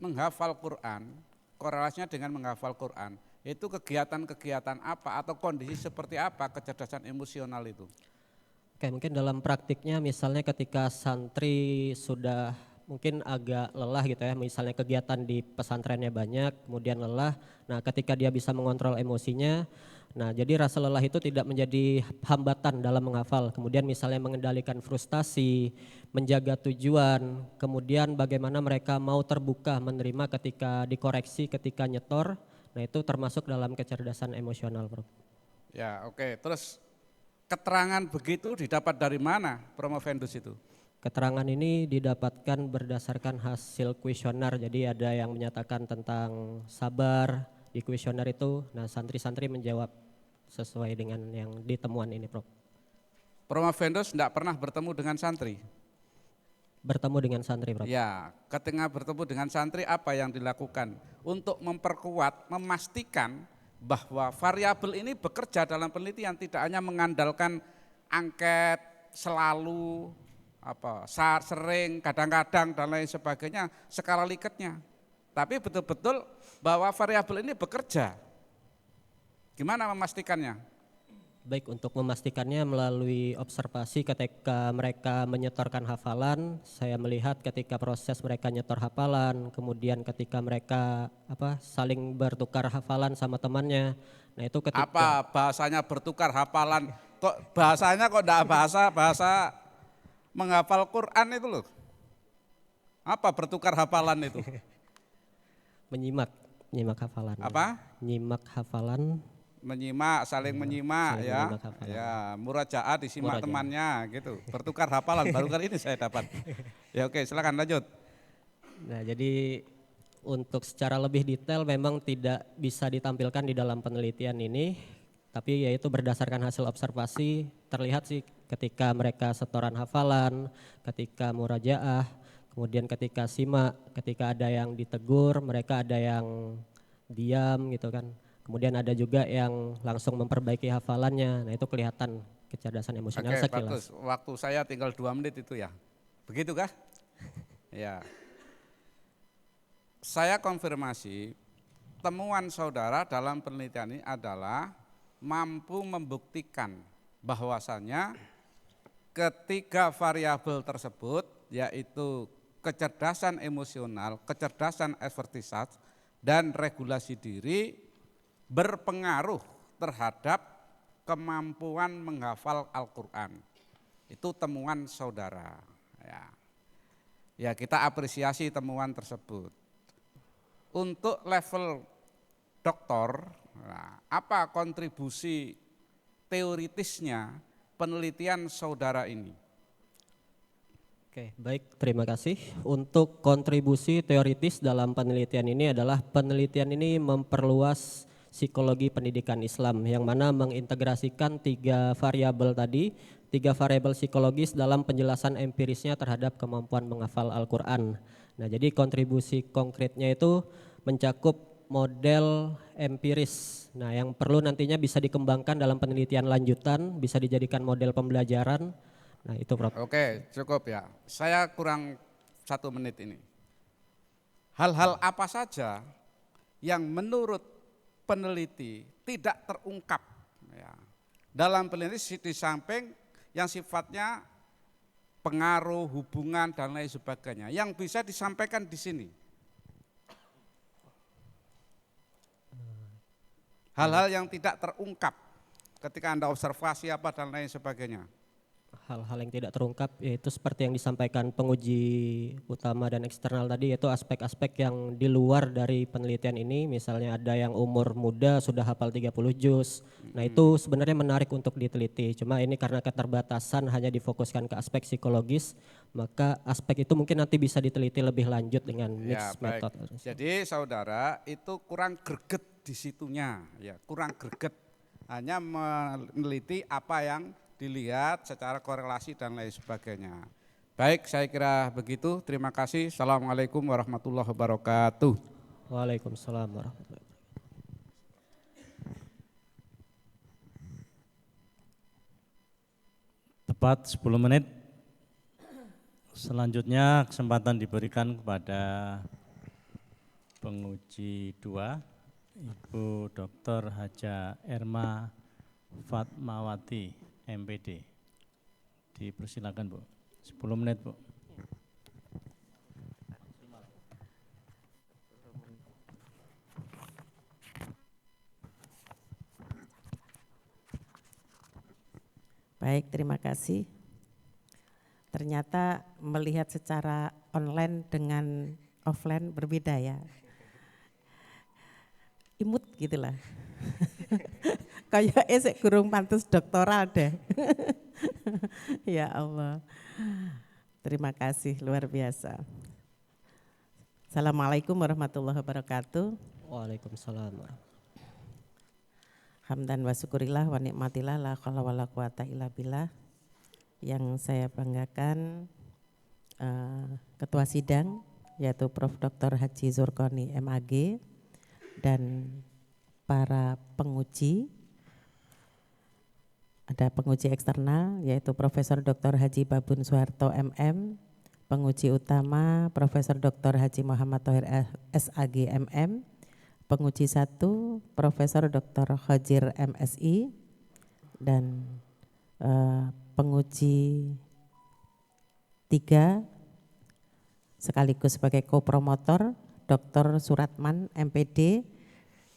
menghafal Quran, korelasinya dengan menghafal Quran, itu kegiatan-kegiatan apa atau kondisi seperti apa kecerdasan emosional itu? Oke, mungkin dalam praktiknya misalnya ketika santri sudah mungkin agak lelah gitu ya, misalnya kegiatan di pesantrennya banyak, kemudian lelah, nah ketika dia bisa mengontrol emosinya, nah jadi rasa lelah itu tidak menjadi hambatan dalam menghafal, kemudian misalnya mengendalikan frustasi, menjaga tujuan, kemudian bagaimana mereka mau terbuka menerima ketika dikoreksi, ketika nyetor, nah itu termasuk dalam kecerdasan emosional, Bro. Ya, oke. Terus keterangan begitu didapat dari mana, Promovendus itu? Keterangan ini didapatkan berdasarkan hasil kuesioner, jadi ada yang menyatakan tentang sabar di kuesioner itu, nah santri-santri menjawab sesuai dengan yang ditemuan ini, Prof. Promovendus tidak pernah bertemu dengan santri? Bertemu dengan santri, Prof. Ya, ketika bertemu dengan santri apa yang dilakukan untuk memperkuat, memastikan bahwa variabel ini bekerja dalam penelitian, tidak hanya mengandalkan angket selalu, sering, kadang-kadang dan lain sebagainya, skala Liketnya. Tapi betul-betul bahwa variabel ini bekerja. Gimana memastikannya? Baik, untuk memastikannya melalui observasi ketika mereka menyetorkan hafalan, saya melihat ketika proses mereka nyetor hafalan, kemudian ketika mereka saling bertukar hafalan sama temannya. Nah, itu ketika apa bahasanya bertukar hafalan? Kok bahasanya kok enggak bahasa menghafal Quran itu loh. Apa bertukar hafalan itu? menyimak hafalan. Apa? Nyimak hafalan. Menyimak, saling menyimak ya. Ya, murajaah disimak temannya gitu. Bertukar hafalan baru kali ini saya dapat. Ya oke, silakan lanjut. Nah, jadi untuk secara lebih detail memang tidak bisa ditampilkan di dalam penelitian ini, tapi yaitu berdasarkan hasil observasi terlihat sih ketika mereka setoran hafalan, ketika murajaah, kemudian ketika simak, ketika ada yang ditegur, mereka ada yang diam gitu kan. Kemudian ada juga yang langsung memperbaiki hafalannya. Nah, itu kelihatan kecerdasan emosional sekilas. Bagus. Waktu saya tinggal 2 menit itu ya. Begitu kah? Ya. Saya konfirmasi, temuan saudara dalam penelitian ini adalah mampu membuktikan bahwasannya ketiga variabel tersebut, yaitu kecerdasan emosional, kecerdasan advertisat, dan regulasi diri berpengaruh terhadap kemampuan menghafal Al-Quran. Itu temuan saudara. Ya, kita apresiasi temuan tersebut. Untuk level doktor, apa kontribusi teoritisnya penelitian saudara ini? Oke, baik, terima kasih. Untuk kontribusi teoritis dalam penelitian ini adalah penelitian ini memperluas psikologi pendidikan Islam yang mana mengintegrasikan 3 variabel tadi, 3 variabel psikologis dalam penjelasan empirisnya terhadap kemampuan menghafal Al-Quran. Nah, jadi kontribusi konkretnya itu mencakup model empiris. Nah, yang perlu nantinya bisa dikembangkan dalam penelitian lanjutan, bisa dijadikan model pembelajaran. Nah, itu Prof. Oke, cukup ya. Saya kurang 1 menit ini. Hal-hal apa saja yang menurut peneliti tidak terungkap. Ya. Dalam peneliti di samping yang sifatnya pengaruh, hubungan dan lain sebagainya yang bisa disampaikan di sini. Hal-hal yang tidak terungkap ketika Anda observasi apa dan lain sebagainya. Hal-hal yang tidak terungkap yaitu seperti yang disampaikan penguji utama dan eksternal tadi, yaitu aspek-aspek yang di luar dari penelitian ini. Misalnya ada yang umur muda sudah hafal 30 juz. Nah itu sebenarnya menarik untuk diteliti. Cuma ini karena keterbatasan hanya difokuskan ke aspek psikologis, maka aspek itu mungkin nanti bisa diteliti lebih lanjut dengan mixed method. Jadi saudara itu kurang greget di situnya, ya kurang greget. Hanya meneliti apa yang dilihat secara korelasi dan lain sebagainya. Baik, saya kira begitu. Terima kasih. Assalamualaikum warahmatullahi wabarakatuh. Waalaikumsalam warahmatullahi wabarakatuh. Tepat 10 menit. Selanjutnya kesempatan diberikan kepada penguji 2, Ibu Dr. Haja Erma Fatmawati, MPD. Dipersilakan Bu, 10 menit Bu. Baik, terima kasih. Ternyata melihat secara online dengan offline berbeda ya. Imut gitulah. Kayak esek gurung pantes doktoral deh. Ya Allah. Terima kasih luar biasa. Assalamualaikum warahmatullahi wabarakatuh. Waalaikumsalam. Hamdan wa syukurillah wa nikmatillah la haula wala quwata illa billah. Yang saya banggakan ketua sidang yaitu Prof. Dr. Haji Zurqoni MAG dan para penguji. Ada penguji eksternal yaitu Profesor Dr. Haji Babun Soeharto MM, penguji utama Profesor Dr. Haji Muhammad Thohir SAG MM, penguji 1 Profesor Dr. Khojir MSI, dan penguji 3 sekaligus sebagai kopromotor Dr. Suratman MPD,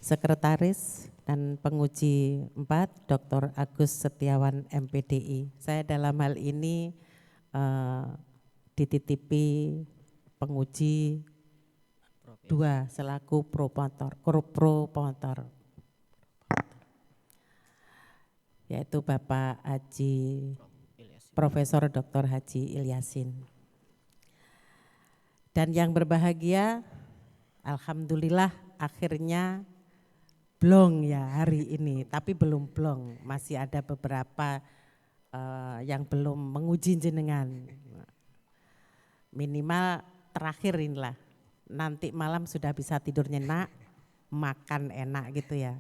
sekretaris, dan penguji 4 Dr. Agus Setiawan MPDI. Saya dalam hal ini dititipi penguji 2 selaku promotor, yaitu Bapak Haji Profesor Dr. Haji Ilyasin. Dan yang berbahagia, alhamdulillah akhirnya blong ya hari ini, tapi belum blong, masih ada beberapa yang belum menguji jenengan. Minimal terakhir inilah, nanti malam sudah bisa tidur nyenyak, makan enak gitu ya.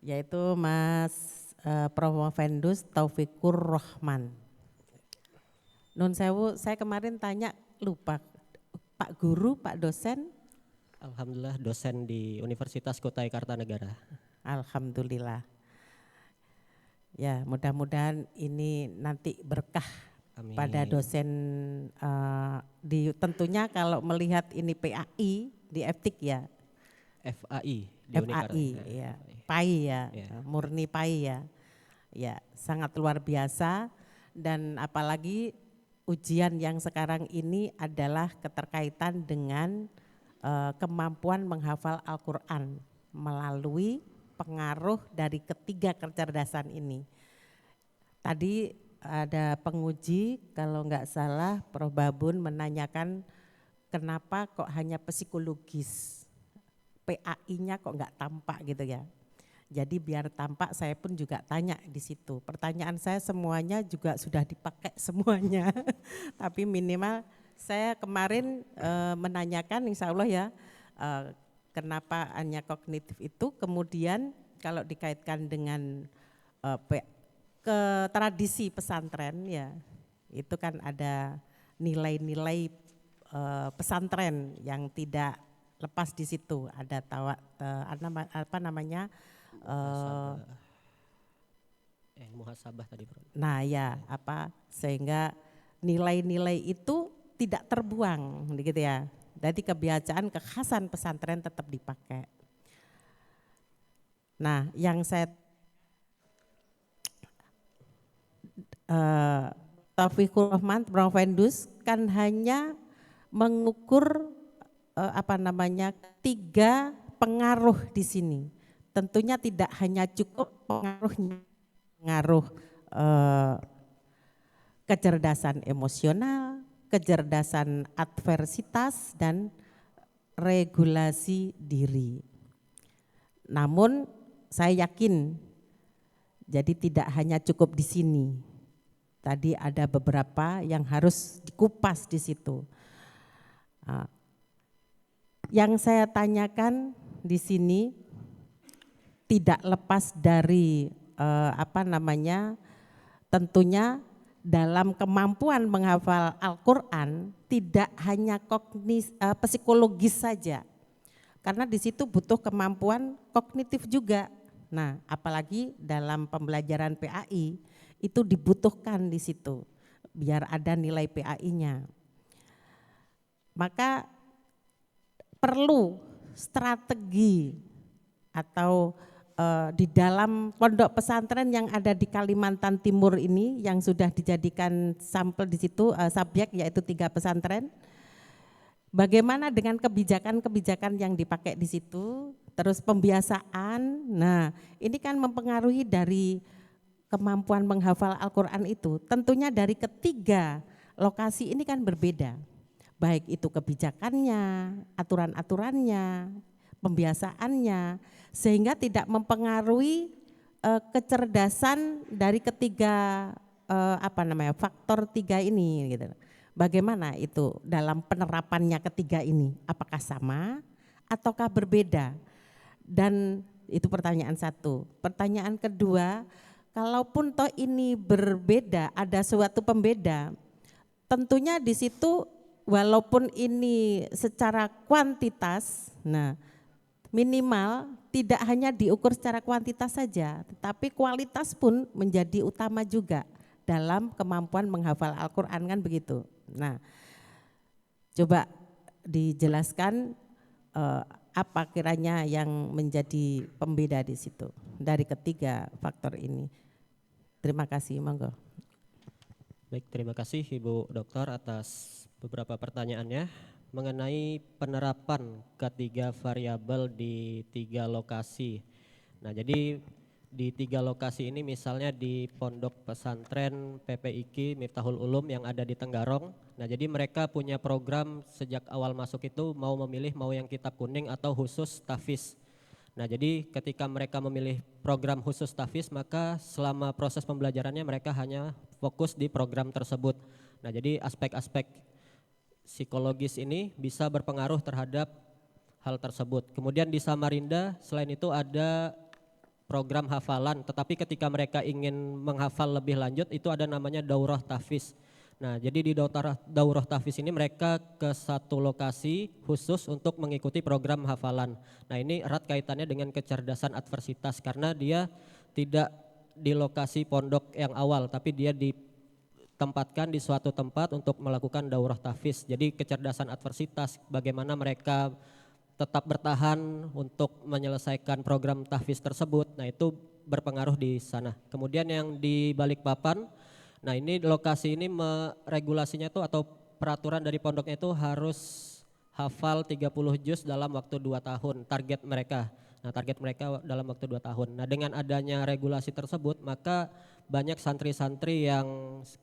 Yaitu Mas Provendus Taufikur Rahman. Nun sewu, saya kemarin tanya lupa, Pak Guru, Pak dosen? Alhamdulillah dosen di Universitas Kutai Kartanegara. Alhamdulillah. Ya mudah-mudahan ini nanti berkah. Amin. Pada dosen tentunya kalau melihat ini PAI di Eptik ya. FAI. FAI ya, PAI ya, murni PAI ya. Ya sangat luar biasa, dan apalagi ujian yang sekarang ini adalah keterkaitan dengan kemampuan menghafal Al-Quran melalui pengaruh dari ketiga kecerdasan ini. Tadi ada penguji, kalau nggak salah Prof. Babun menanyakan kenapa kok hanya psikologis, PAI-nya kok nggak tampak gitu ya. Jadi biar tampak saya pun juga tanya di situ. Pertanyaan saya semuanya juga sudah dipakai semuanya, tapi minimal saya kemarin menanyakan insya Allah ya, kenapa hanya kognitif itu, kemudian kalau dikaitkan dengan ke tradisi pesantren ya, itu kan ada nilai-nilai pesantren yang tidak lepas di situ, ada apa namanya? Muhasabah tadi, Bro. Nah ya, sehingga nilai-nilai itu tidak terbuang gitu ya. Jadi kebiasaan kekhasan pesantren tetap dipakai. Nah, yang saya Taufikur Rahman Provendus kan hanya mengukur 3 pengaruh di sini. Tentunya tidak hanya cukup pengaruh kecerdasan emosional, kecerdasan adversitas, dan regulasi diri. Namun saya yakin, jadi tidak hanya cukup di sini. Tadi ada beberapa yang harus dikupas di situ. Yang saya tanyakan di sini tidak lepas dari tentunya dalam kemampuan menghafal Al-Quran tidak hanya psikologis saja, karena di situ butuh kemampuan kognitif juga. Nah, apalagi dalam pembelajaran PAI itu dibutuhkan di situ biar ada nilai PAI-nya. Maka perlu strategi atau di dalam pondok pesantren yang ada di Kalimantan Timur ini yang sudah dijadikan sampel di situ subjek, yaitu 3 pesantren. Bagaimana dengan kebijakan-kebijakan yang dipakai di situ, terus pembiasaan. Nah, ini kan mempengaruhi dari kemampuan menghafal Al-Quran itu. Tentunya dari ketiga lokasi ini kan berbeda, baik itu kebijakannya, aturan-aturannya, pembiasaannya, sehingga tidak mempengaruhi kecerdasan dari ketiga faktor 3 ini gitu. Bagaimana itu dalam penerapannya ketiga ini? Apakah sama ataukah berbeda? Dan itu pertanyaan satu. Pertanyaan kedua, kalaupun toh ini berbeda, ada suatu pembeda, tentunya di situ walaupun ini secara kuantitas, nah minimal tidak hanya diukur secara kuantitas saja, tetapi kualitas pun menjadi utama juga dalam kemampuan menghafal Al-Quran, kan begitu. Nah, coba dijelaskan apa kiranya yang menjadi pembeda di situ dari ketiga faktor ini. Terima kasih, monggo. Baik, terima kasih Ibu Dokter atas beberapa pertanyaannya mengenai penerapan ketiga variabel di 3 lokasi. Nah, jadi di 3 lokasi ini misalnya di Pondok Pesantren PPIQ Miftahul Ulum yang ada di Tenggarong. Nah, jadi mereka punya program sejak awal masuk itu mau memilih mau yang kitab kuning atau khusus tahfiz. Nah, jadi ketika mereka memilih program khusus tahfiz, maka selama proses pembelajarannya mereka hanya fokus di program tersebut. Nah, jadi aspek-aspek psikologis ini bisa berpengaruh terhadap hal tersebut. Kemudian di Samarinda selain itu ada program hafalan, tetapi ketika mereka ingin menghafal lebih lanjut itu ada namanya daurah tahfiz. Nah, jadi di daurah tahfiz ini mereka ke satu lokasi khusus untuk mengikuti program hafalan. Nah, ini erat kaitannya dengan kecerdasan adversitas karena dia tidak di lokasi pondok yang awal, tapi dia ditempatkan di suatu tempat untuk melakukan daurah tahfiz. Jadi kecerdasan adversitas, bagaimana mereka tetap bertahan untuk menyelesaikan program tahfiz tersebut. Nah, itu berpengaruh di sana. Kemudian yang di Balikpapan, nah ini lokasi ini regulasinya itu atau peraturan dari pondoknya itu harus hafal 30 juz dalam waktu 2 tahun target mereka. Nah, target mereka dalam waktu 2 tahun. Nah, dengan adanya regulasi tersebut maka banyak santri-santri yang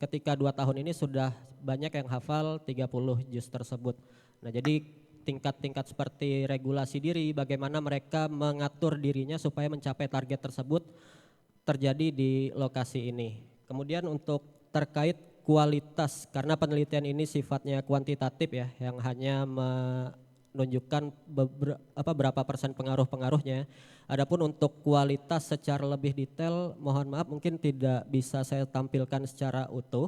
ketika 2 tahun ini sudah banyak yang hafal 30 juz tersebut. Nah, jadi tingkat-tingkat seperti regulasi diri, bagaimana mereka mengatur dirinya supaya mencapai target tersebut terjadi di lokasi ini. Kemudian untuk terkait kualitas, karena penelitian ini sifatnya kuantitatif ya, yang hanya menunjukkan berapa persen pengaruh-pengaruhnya. Adapun untuk kualitas secara lebih detail, mohon maaf mungkin tidak bisa saya tampilkan secara utuh.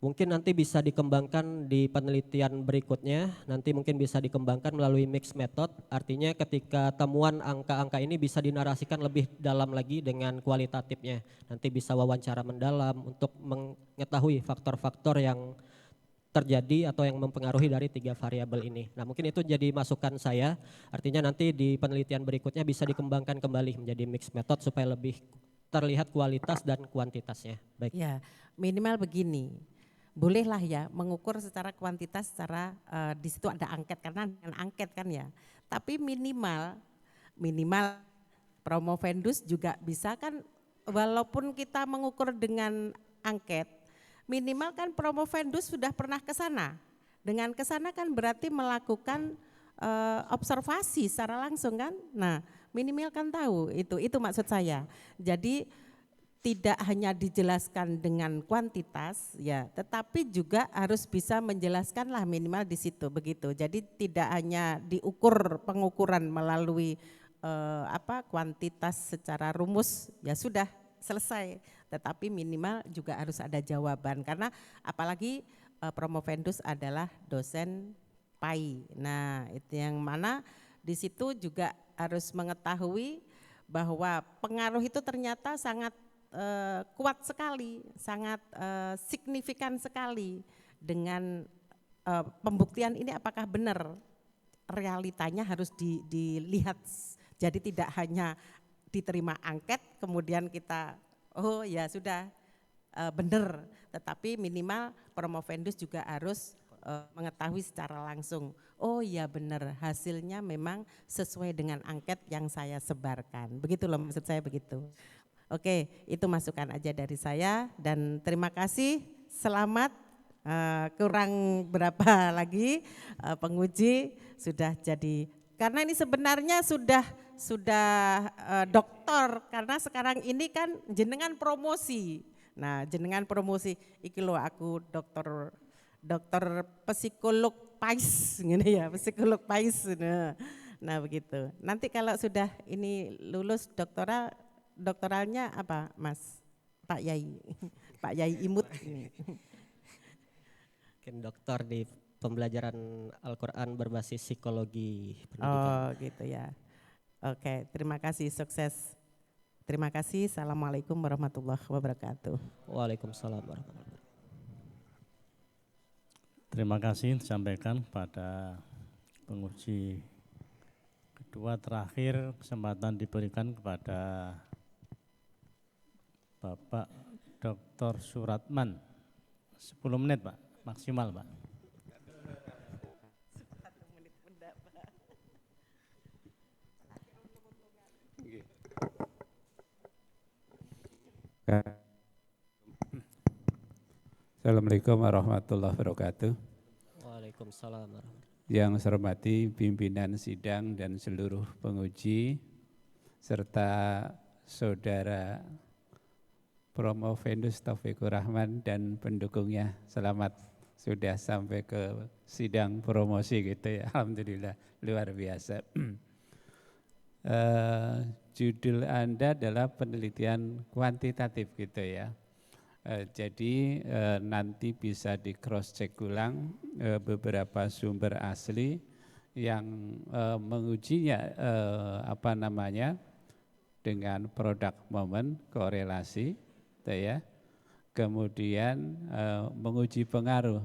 Mungkin nanti bisa dikembangkan di penelitian berikutnya, nanti mungkin bisa dikembangkan melalui mixed method, artinya ketika temuan angka-angka ini bisa dinarasikan lebih dalam lagi dengan kualitatifnya. Nanti bisa wawancara mendalam untuk mengetahui faktor-faktor yang terjadi atau yang mempengaruhi dari 3 variabel ini. Nah mungkin itu jadi masukan saya, artinya nanti di penelitian berikutnya bisa dikembangkan kembali menjadi mixed method supaya lebih terlihat kualitas dan kuantitasnya. Baik. Ya, minimal begini. Bolehlah ya mengukur secara kuantitas, secara di situ ada angket karena dengan angket kan ya. Tapi minimal Promovendus juga bisa kan, walaupun kita mengukur dengan angket, minimal kan Promovendus sudah pernah ke sana. Dengan ke sana kan berarti melakukan observasi secara langsung kan. Nah, minimal kan tahu itu maksud saya. Jadi tidak hanya dijelaskan dengan kuantitas ya, tetapi juga harus bisa menjelaskanlah minimal di situ begitu. Jadi tidak hanya pengukuran melalui kuantitas secara rumus ya sudah selesai, tetapi minimal juga harus ada jawaban karena apalagi Promovendus adalah dosen PAI. Nah, itu yang mana di situ juga harus mengetahui bahwa pengaruh itu ternyata sangat kuat sekali, sangat signifikan sekali dengan pembuktian ini apakah benar, realitanya harus dilihat. Jadi tidak hanya diterima angket kemudian kita oh ya sudah benar, tetapi minimal Promovendus juga harus mengetahui secara langsung, oh ya benar hasilnya memang sesuai dengan angket yang saya sebarkan. Begitu loh maksud saya begitu. Oke, itu masukan aja dari saya dan terima kasih. Selamat, kurang berapa lagi penguji sudah jadi. Karena ini sebenarnya sudah doktor karena sekarang ini kan jenengan promosi. Nah, jenengan promosi iki lho aku dokter psikolog PAIS gini ya, psikolog PAIS. Nah, begitu. Nanti kalau sudah ini lulus doktoralnya apa Mas Pak Yai? Pak Yai Imut. Mungkin dokter di pembelajaran Al-Quran berbasis psikologi pendidikan. Oh gitu ya. Oke, terima kasih, sukses. Terima kasih, Assalamualaikum warahmatullahi wabarakatuh. Waalaikumsalam warahmatullahi wabarakatuh. Terima kasih disampaikan pada penguji kedua. Terakhir kesempatan diberikan kepada Bapak Dr. Suratman, 10 menit Pak, maksimal Pak. Assalamualaikum warahmatullahi wabarakatuh. Waalaikumsalam warahmatullahi wabarakatuh. Yang saya hormati pimpinan sidang dan seluruh penguji serta saudara Promovendus Taufikur Rahman dan pendukungnya, selamat sudah sampai ke sidang promosi gitu ya, alhamdulillah luar biasa. Judul Anda adalah penelitian kuantitatif gitu ya. Jadi nanti bisa di cross check ulang beberapa sumber asli yang mengujinya dengan product moment korelasi. Ya, kemudian menguji pengaruh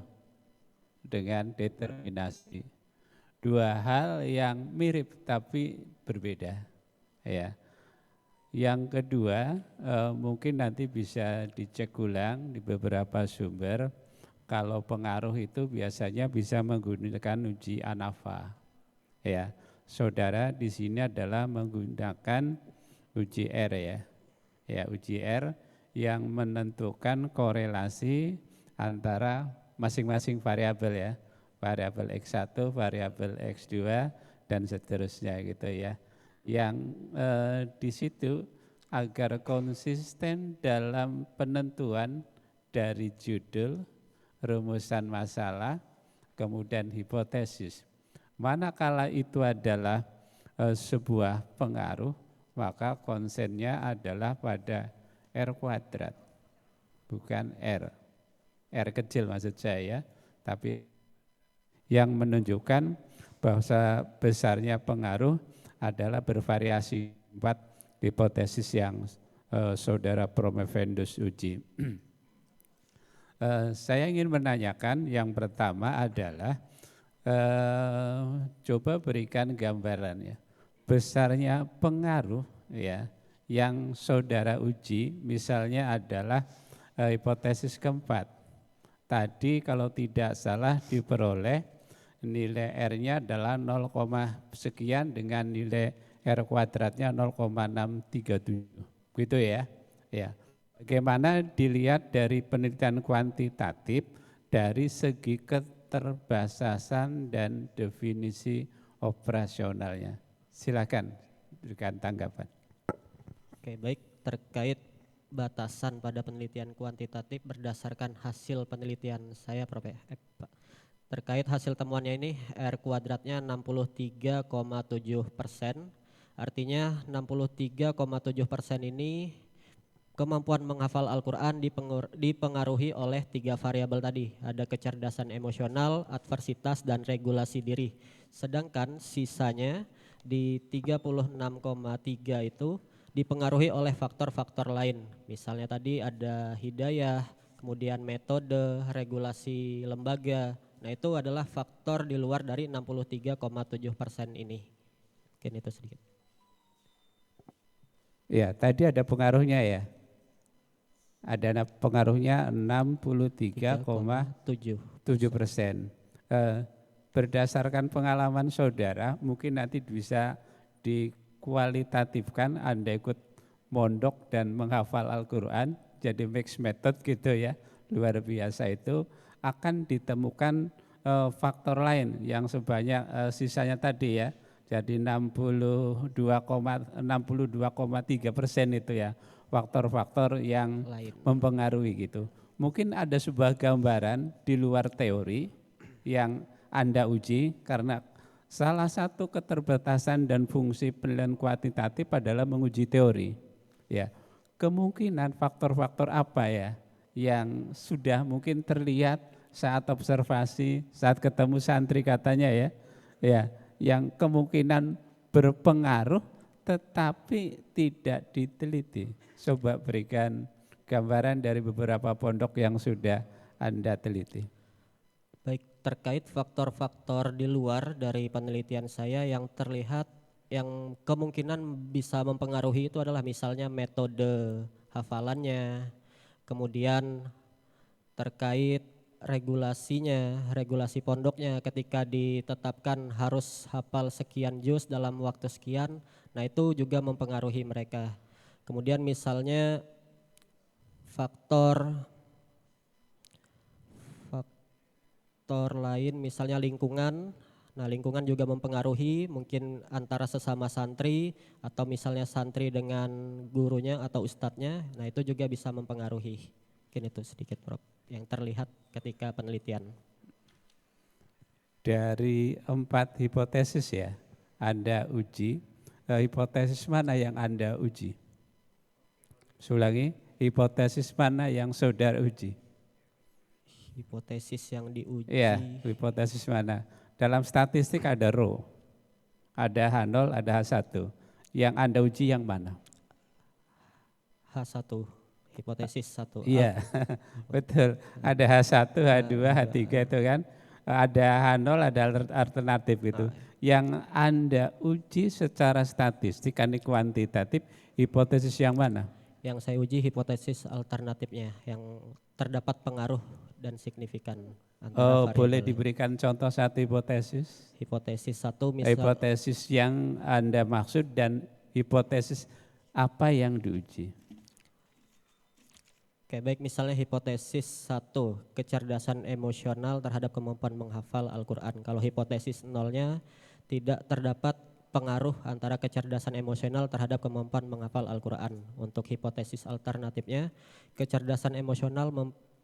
dengan determinasi. Dua hal yang mirip tapi berbeda. Ya. Yang kedua mungkin nanti bisa dicek ulang di beberapa sumber. Kalau pengaruh itu biasanya bisa menggunakan uji ANAVA. Ya, saudara di sini adalah menggunakan uji R ya. Ya, uji R yang menentukan korelasi antara masing-masing variabel ya, variabel X1, variabel X2 dan seterusnya gitu ya. Yang di situ agar konsisten dalam penentuan dari judul, rumusan masalah, kemudian hipotesis. Manakala itu adalah sebuah pengaruh, maka konsennya adalah pada R kuadrat, bukan R. R kecil maksud saya, tapi yang menunjukkan bahwa besarnya pengaruh adalah bervariasi 4 hipotesis yang saudara Provendus uji. Saya ingin menanyakan yang pertama adalah coba berikan gambaran ya, besarnya pengaruh ya yang saudara uji, misalnya adalah hipotesis keempat. Tadi kalau tidak salah diperoleh nilai R-nya adalah 0, sekian dengan nilai R kuadratnya 0,637. Gitu ya. Ya. Bagaimana dilihat dari penelitian kuantitatif dari segi keterbatasan dan definisi operasionalnya. Silakan berikan tanggapan. Oke, baik, terkait batasan pada penelitian kuantitatif berdasarkan hasil penelitian saya Prof. Pak. Terkait hasil temuannya ini R kuadratnya 63,7%, artinya 63,7% ini kemampuan menghafal Al-Quran dipengaruhi oleh 3 variabel tadi, ada kecerdasan emosional, adversitas, dan regulasi diri. Sedangkan sisanya di 36,3 itu dipengaruhi oleh faktor-faktor lain. Misalnya tadi ada hidayah, kemudian metode, regulasi lembaga. Nah itu adalah faktor di luar dari 63,7% ini. Mungkin itu sedikit. Ya, tadi ada pengaruhnya ya. Ada pengaruhnya 63,7%. Berdasarkan pengalaman saudara, mungkin nanti bisa dikualitatifkan Anda ikut mondok dan menghafal Al-Quran, jadi mix method gitu ya, luar biasa itu, akan ditemukan faktor lain yang sebanyak sisanya tadi ya, jadi 62,3% itu ya, faktor-faktor yang lain mempengaruhi gitu. Mungkin ada sebuah gambaran di luar teori yang Anda uji, karena salah satu keterbatasan dan fungsi penilaian kuantitatif adalah menguji teori. Ya, kemungkinan faktor-faktor apa ya yang sudah mungkin terlihat saat observasi, saat ketemu santri katanya ya, yang kemungkinan berpengaruh tetapi tidak diteliti. Coba berikan gambaran dari beberapa pondok yang sudah Anda teliti. Baik, terkait faktor-faktor di luar dari penelitian saya yang terlihat yang kemungkinan bisa mempengaruhi itu adalah misalnya metode hafalannya, kemudian terkait regulasinya, regulasi pondoknya ketika ditetapkan harus hafal sekian juz dalam waktu sekian, nah itu juga mempengaruhi mereka. Kemudian misalnya faktor lain misalnya lingkungan. Nah, lingkungan juga mempengaruhi mungkin antara sesama santri atau misalnya santri dengan gurunya atau ustadznya. Nah, itu juga bisa mempengaruhi. Mungkin itu sedikit Prof yang terlihat ketika penelitian. Dari 4 hipotesis ya, Anda uji, hipotesis mana yang Anda uji? Ulangi, hipotesis mana yang saudara uji? Hipotesis yang diuji. Iya, hipotesis mana? Dalam statistik ada rho, ada H0, ada H1. Yang Anda uji yang mana? H1, hipotesis 1. Iya, betul. Ada H1, H2, H3 itu kan. Ada H0, ada alternatif itu. Yang Anda uji secara statistik, kan kuantitatif, hipotesis yang mana? Yang saya uji hipotesis alternatifnya, yang terdapat pengaruh dan signifikan. Boleh diberikan contoh satu hipotesis? Hipotesis 1 misalnya. Hipotesis yang Anda maksud dan hipotesis apa yang diuji? Oke, baik, misalnya hipotesis 1, kecerdasan emosional terhadap kemampuan menghafal Al-Quran. Kalau hipotesis 0-nya tidak terdapat pengaruh antara kecerdasan emosional terhadap kemampuan menghafal Al-Quran. Untuk hipotesis alternatifnya, kecerdasan emosional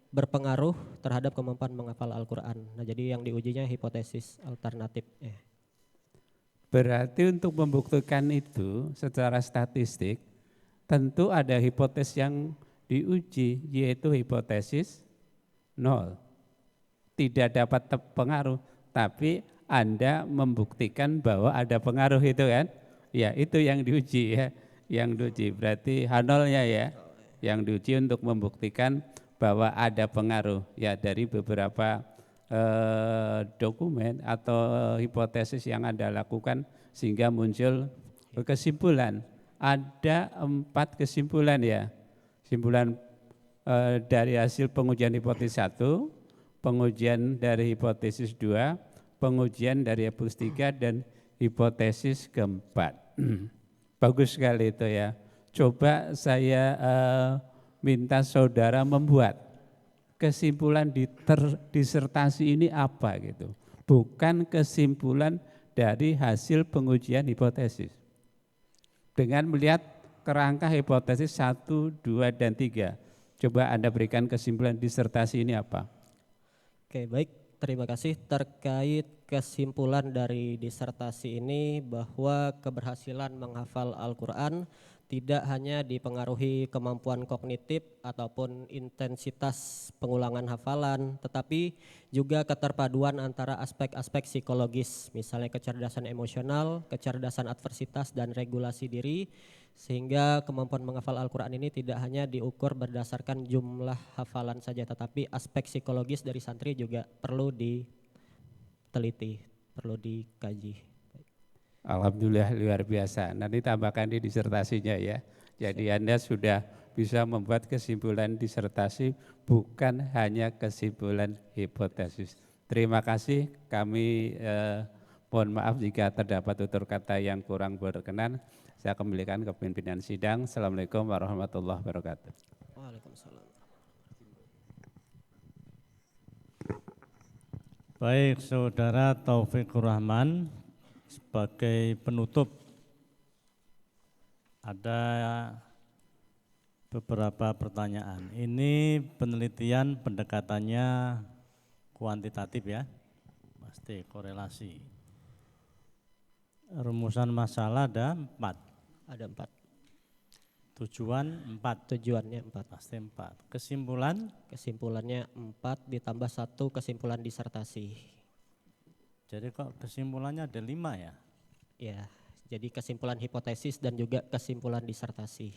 berpengaruh terhadap kemampuan menghafal Al-Quran. Nah, jadi yang diujinya hipotesis alternatif. Berarti untuk membuktikan itu secara statistik, tentu ada hipotesis yang diuji, yaitu hipotesis nol. Tidak dapat pengaruh, tapi Anda membuktikan bahwa ada pengaruh itu kan? Ya, itu yang diuji ya. Yang diuji berarti H0-nya ya. Yang diuji untuk membuktikan bahwa ada pengaruh ya dari beberapa dokumen atau hipotesis yang Anda lakukan sehingga muncul kesimpulan. Ada 4 kesimpulan ya. Kesimpulan dari hasil pengujian hipotesis 1, pengujian dari hipotesis 2, pengujian dari hipotesis 3 dan hipotesis keempat. Bagus sekali itu ya. Coba saya minta saudara membuat kesimpulan di disertasi ini apa gitu. Bukan kesimpulan dari hasil pengujian hipotesis. Dengan melihat kerangka hipotesis 1, 2, dan 3. Coba Anda berikan kesimpulan disertasi ini apa? Oke, baik. Terima kasih. Terkait kesimpulan dari disertasi ini bahwa keberhasilan menghafal Al-Quran tidak hanya dipengaruhi kemampuan kognitif ataupun intensitas pengulangan hafalan, tetapi juga keterpaduan antara aspek-aspek psikologis, misalnya kecerdasan emosional, kecerdasan adversitas, dan regulasi diri, sehingga kemampuan menghafal Al-Quran ini tidak hanya diukur berdasarkan jumlah hafalan saja, tetapi aspek psikologis dari santri juga perlu diteliti, perlu dikaji. Alhamdulillah luar biasa. Nanti tambahkan di disertasinya ya. Jadi Anda sudah bisa membuat kesimpulan disertasi bukan hanya kesimpulan hipotesis. Terima kasih. Kami mohon maaf jika terdapat tutur kata yang kurang berkenan. Saya kembalikan ke pimpinan sidang. Assalamualaikum warahmatullahi wabarakatuh. Waalaikumsalam. Baik, Saudara Taufikur Rahman. Sebagai penutup, ada beberapa pertanyaan. Ini penelitian pendekatannya kuantitatif ya, pasti korelasi. Rumusan masalah ada 4. Ada 4. Tujuan 4. Tujuannya 4. Pasti 4. Kesimpulan? Kesimpulannya 4 ditambah 1 kesimpulan disertasi. Jadi kok kesimpulannya ada 5 ya? Ya, jadi kesimpulan hipotesis dan juga kesimpulan disertasi.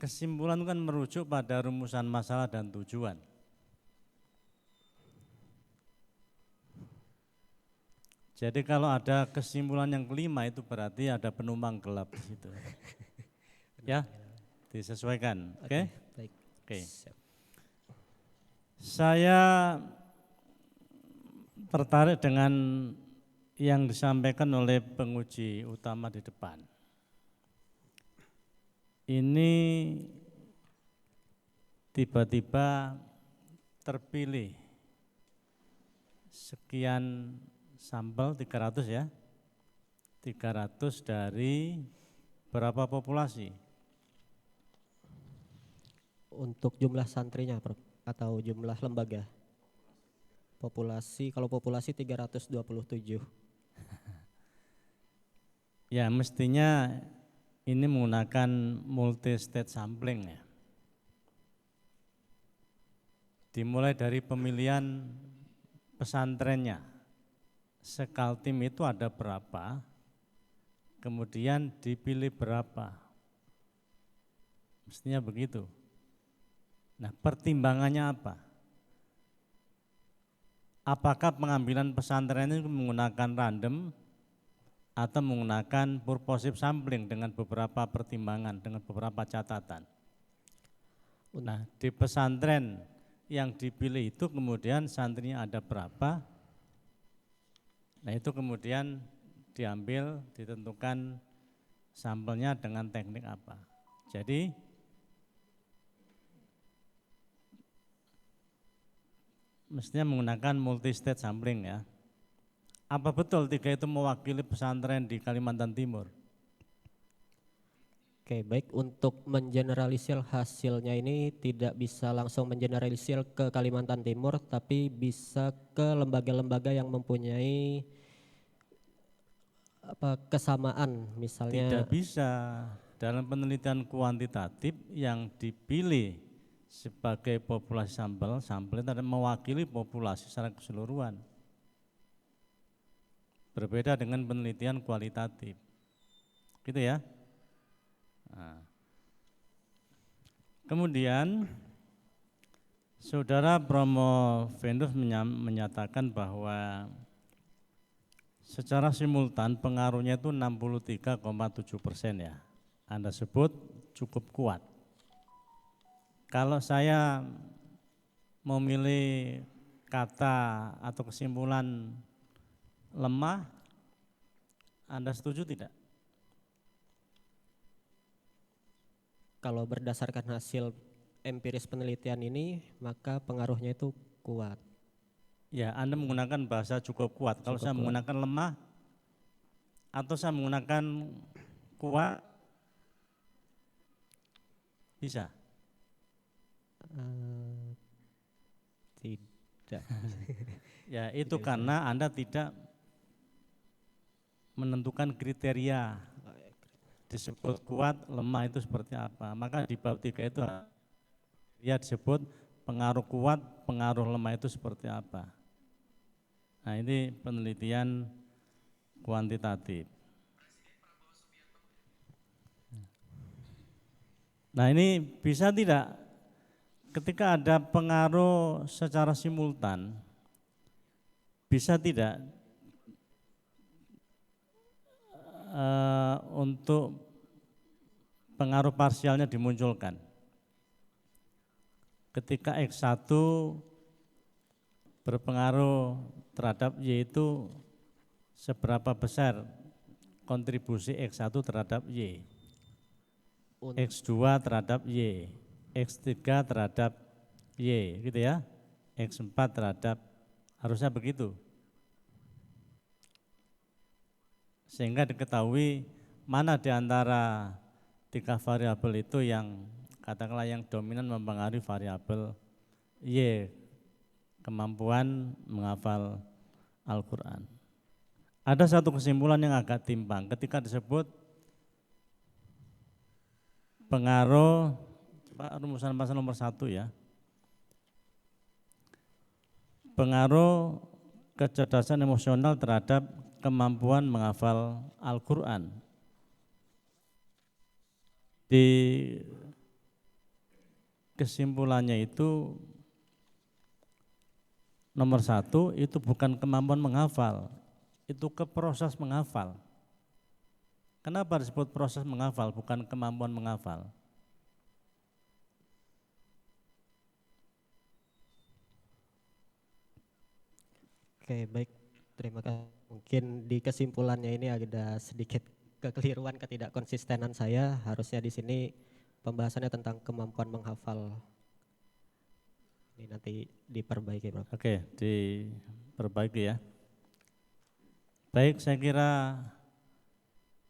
Kesimpulan kan merujuk pada rumusan masalah dan tujuan. Jadi kalau ada kesimpulan yang kelima itu berarti ada penumpang gelap di situ. Ya, disesuaikan. Oke? Baik. Oke. Saya tertarik dengan yang disampaikan oleh penguji utama di depan. Ini tiba-tiba terpilih sekian sampel, 300 ya, 300 dari berapa populasi? Untuk jumlah santrinya, Prof, atau jumlah lembaga? Populasi, kalau populasi 327. Ya, mestinya ini menggunakan multi state sampling ya. Dimulai dari pemilihan pesantrennya. Sekaltim itu ada berapa, kemudian dipilih berapa. Mestinya begitu. Nah, pertimbangannya apa? Apakah pengambilan pesantren itu menggunakan random atau menggunakan purposive sampling dengan beberapa pertimbangan, dengan beberapa catatan? Nah, di pesantren yang dipilih itu kemudian santrinya ada berapa? Nah, itu kemudian diambil, ditentukan sampelnya dengan teknik apa. Jadi mestinya menggunakan multi state sampling ya. Apa betul 3 itu mewakili pesantren di Kalimantan Timur? Oke, baik, untuk mengeneralisir hasilnya ini tidak bisa langsung mengeneralisir ke Kalimantan Timur, tapi bisa ke lembaga-lembaga yang mempunyai kesamaan, misalnya. Tidak bisa. dalam penelitian kuantitatif yang dipilih sebagai populasi sampel itu adalah mewakili populasi secara keseluruhan. Berbeda dengan penelitian kualitatif. Gitu ya. Nah. Kemudian Saudara Bromo Vendus menyatakan bahwa secara simultan pengaruhnya itu 63,7% ya. Anda sebut cukup kuat. Kalau saya memilih kata atau kesimpulan lemah, Anda setuju tidak? Kalau berdasarkan hasil empiris penelitian ini, maka pengaruhnya itu kuat. Ya, Anda menggunakan bahasa cukup kuat. Kalau saya menggunakan lemah atau saya menggunakan kuat, bisa? Tidak. Ya, itu karena Anda tidak menentukan kriteria disebut kuat, lemah itu seperti apa. Maka di bab 3 itu ya disebut pengaruh kuat, pengaruh lemah itu seperti apa. Nah, ini penelitian kuantitatif. Nah, ini bisa tidak ketika ada pengaruh secara simultan, bisa tidak untuk pengaruh parsialnya dimunculkan. Ketika X1 berpengaruh terhadap Y itu seberapa besar kontribusi X1 terhadap Y, X2 terhadap Y, X3 terhadap Y, gitu ya, X4 terhadap, harusnya begitu. Sehingga diketahui mana di antara 3 variabel itu yang katakanlah yang dominan mempengaruhi variabel Y, kemampuan menghafal Al-Quran. Ada satu kesimpulan yang agak timpang ketika disebut pengaruh, rumusan pasal nomor 1 ya, pengaruh kecerdasan emosional terhadap kemampuan menghafal Al-Quran. Di kesimpulannya itu nomor 1 itu bukan kemampuan menghafal, itu ke proses menghafal. Kenapa disebut proses menghafal bukan kemampuan menghafal? Oke, baik. Terima kasih. Mungkin di kesimpulannya ini ada sedikit kekeliruan, ketidakkonsistenan saya. Harusnya di sini pembahasannya tentang kemampuan menghafal. Ini nanti diperbaiki, Prof. Oke, diperbaiki ya. Baik, saya kira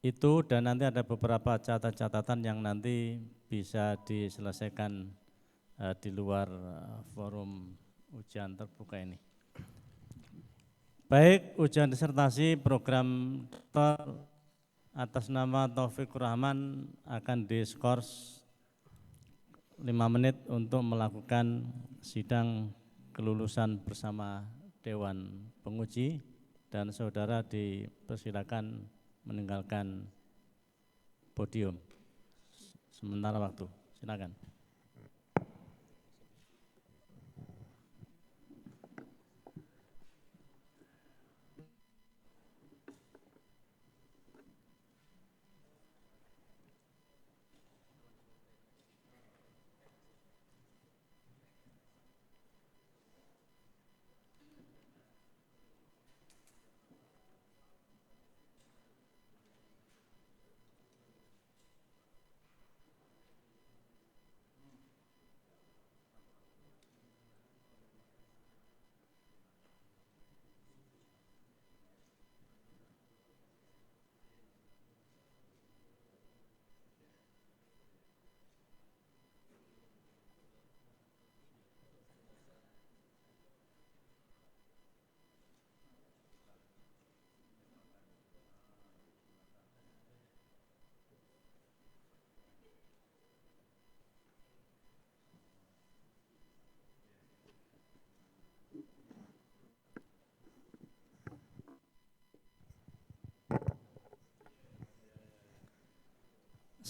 itu, dan nanti ada beberapa catatan yang nanti bisa diselesaikan di luar forum ujian terbuka ini. Baik, ujian disertasi program doktor atas nama Taufikur Rahman akan diskors 5 menit untuk melakukan sidang kelulusan bersama Dewan Penguji, dan saudara dipersilakan meninggalkan podium sementara waktu. Silakan.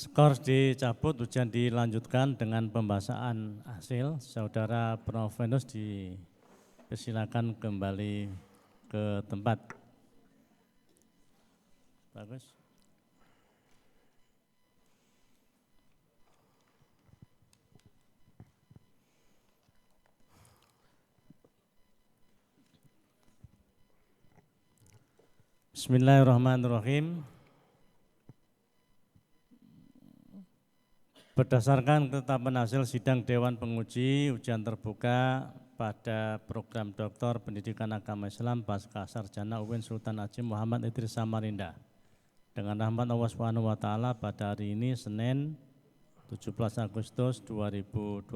Skor dicabut, ujian dilanjutkan dengan pembahasan hasil. Saudara Provendus dipersilakan kembali ke tempat. Bagus. Bismillahirrahmanirrahim. Berdasarkan ketetapan hasil sidang Dewan Penguji ujian terbuka pada program Doktor Pendidikan Agama Islam Pasca Sarjana UIN Sultan Haji Muhammad Idris Samarinda dengan rahmat Allah SWT pada hari ini Senin 17 Agustus 2026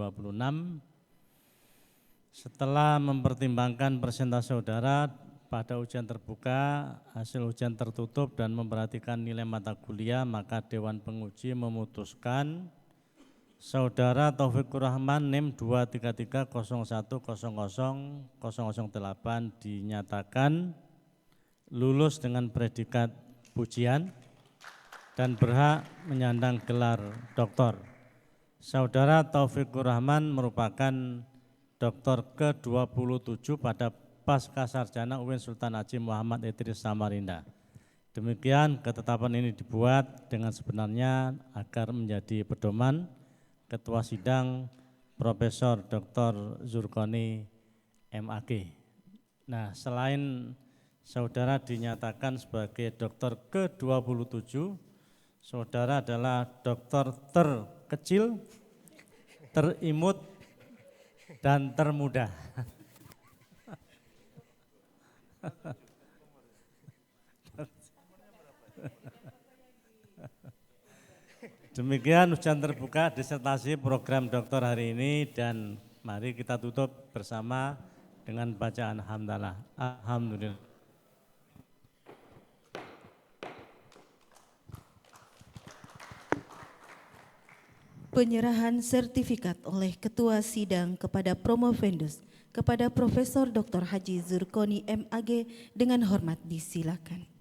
setelah mempertimbangkan persentase saudara pada ujian terbuka, hasil ujian tertutup dan memperhatikan nilai mata kuliah, maka Dewan Penguji memutuskan Saudara Taufikur Rahman NIM 23301000008 dinyatakan lulus dengan predikat pujian dan berhak menyandang gelar doktor. Saudara Taufikur Rahman merupakan doktor ke-27 pada Pasca Sarjana UIN Sultan Haji Muhammad Idris Samarinda. Demikian ketetapan ini dibuat dengan sebenarnya agar menjadi pedoman Ketua Sidang Profesor Dr. Zurkoni MAG. Nah, selain saudara dinyatakan sebagai dokter ke-27, saudara adalah dokter terkecil, terimut, dan termuda. Demikian ujian terbuka disertasi program doktor hari ini dan mari kita tutup bersama dengan bacaan hamdalah. Alhamdulillah. Penyerahan sertifikat oleh Ketua Sidang kepada Promovendus kepada Profesor Dr. Haji Zurkoni MAG dengan hormat disilakan.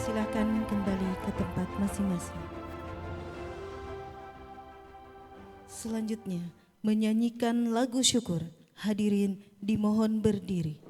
Silakan kembali ke tempat masing-masing. Selanjutnya, menyanyikan lagu syukur. Hadirin dimohon berdiri.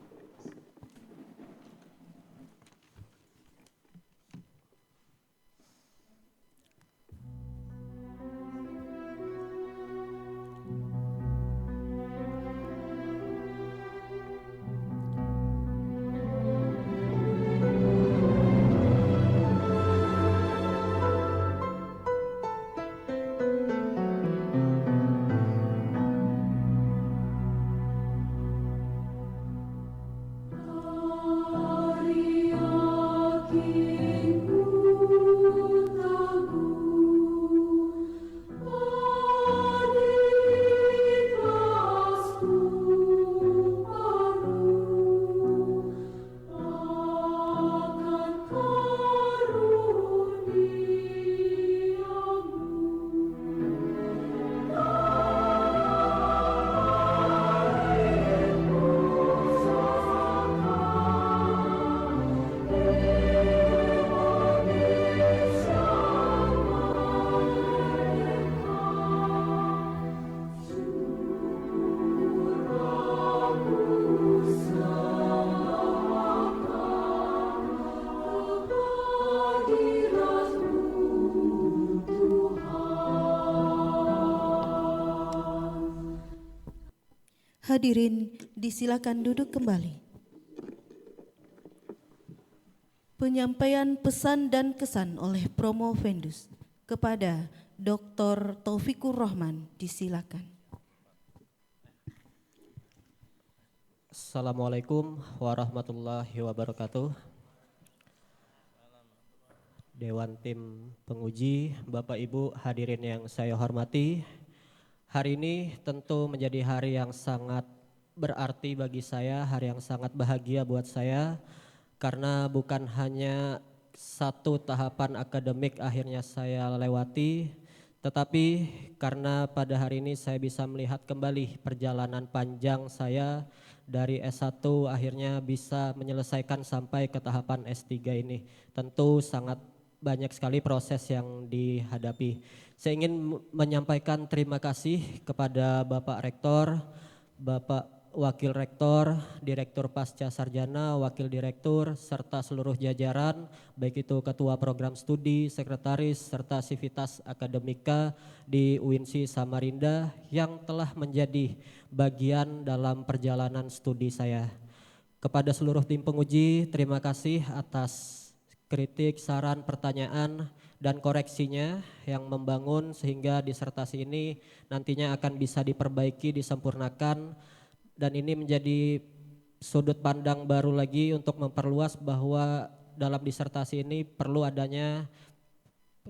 Hadirin disilakan duduk kembali. Penyampaian pesan dan kesan oleh Promovendus kepada Dr. Taufikur Rahman disilakan. Assalamualaikum warahmatullahi wabarakatuh. Dewan Tim Penguji, Bapak Ibu hadirin yang saya hormati. Hari ini tentu menjadi hari yang sangat berarti bagi saya, hari yang sangat bahagia buat saya, karena bukan hanya satu tahapan akademik akhirnya saya lewati, tetapi karena pada hari ini saya bisa melihat kembali perjalanan panjang saya dari S1 akhirnya bisa menyelesaikan sampai ke tahapan S3 ini. Tentu sangat banyak sekali proses yang dihadapi. Saya ingin menyampaikan terima kasih kepada Bapak Rektor, Bapak Wakil Rektor, Direktur Pasca Sarjana, Wakil Direktur, serta seluruh jajaran, baik itu Ketua Program Studi, Sekretaris, serta Sivitas Akademika di UINSI Samarinda yang telah menjadi bagian dalam perjalanan studi saya. Kepada seluruh tim penguji, terima kasih atas kritik, saran, pertanyaan, dan koreksinya yang membangun sehingga disertasi ini nantinya akan bisa diperbaiki, disempurnakan. Dan ini menjadi sudut pandang baru lagi untuk memperluas bahwa dalam disertasi ini perlu adanya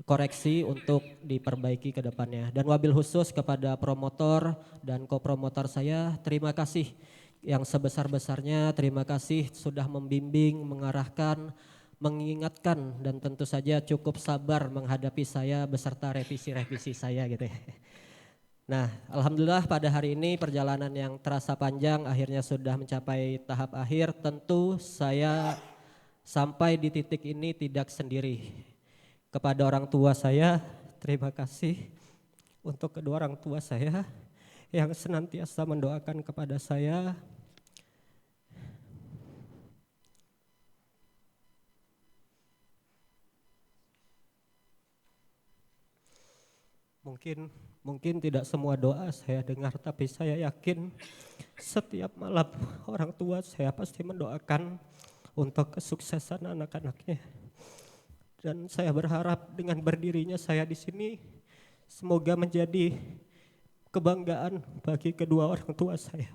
koreksi untuk diperbaiki ke depannya. Dan wabil khusus kepada promotor dan kopromotor saya, terima kasih yang sebesar-besarnya, terima kasih sudah membimbing, mengarahkan, mengingatkan, dan tentu saja cukup sabar menghadapi saya beserta revisi-revisi saya gitu ya. Nah, alhamdulillah pada hari ini perjalanan yang terasa panjang akhirnya sudah mencapai tahap akhir. Tentu saya sampai di titik ini tidak sendiri. Kepada orang tua saya, terima kasih untuk kedua orang tua saya yang senantiasa mendoakan kepada saya. Mungkin tidak semua doa saya dengar, tapi saya yakin setiap malam orang tua saya pasti mendoakan untuk kesuksesan anak-anaknya. Dan saya berharap dengan berdirinya saya di sini semoga menjadi kebanggaan bagi kedua orang tua saya.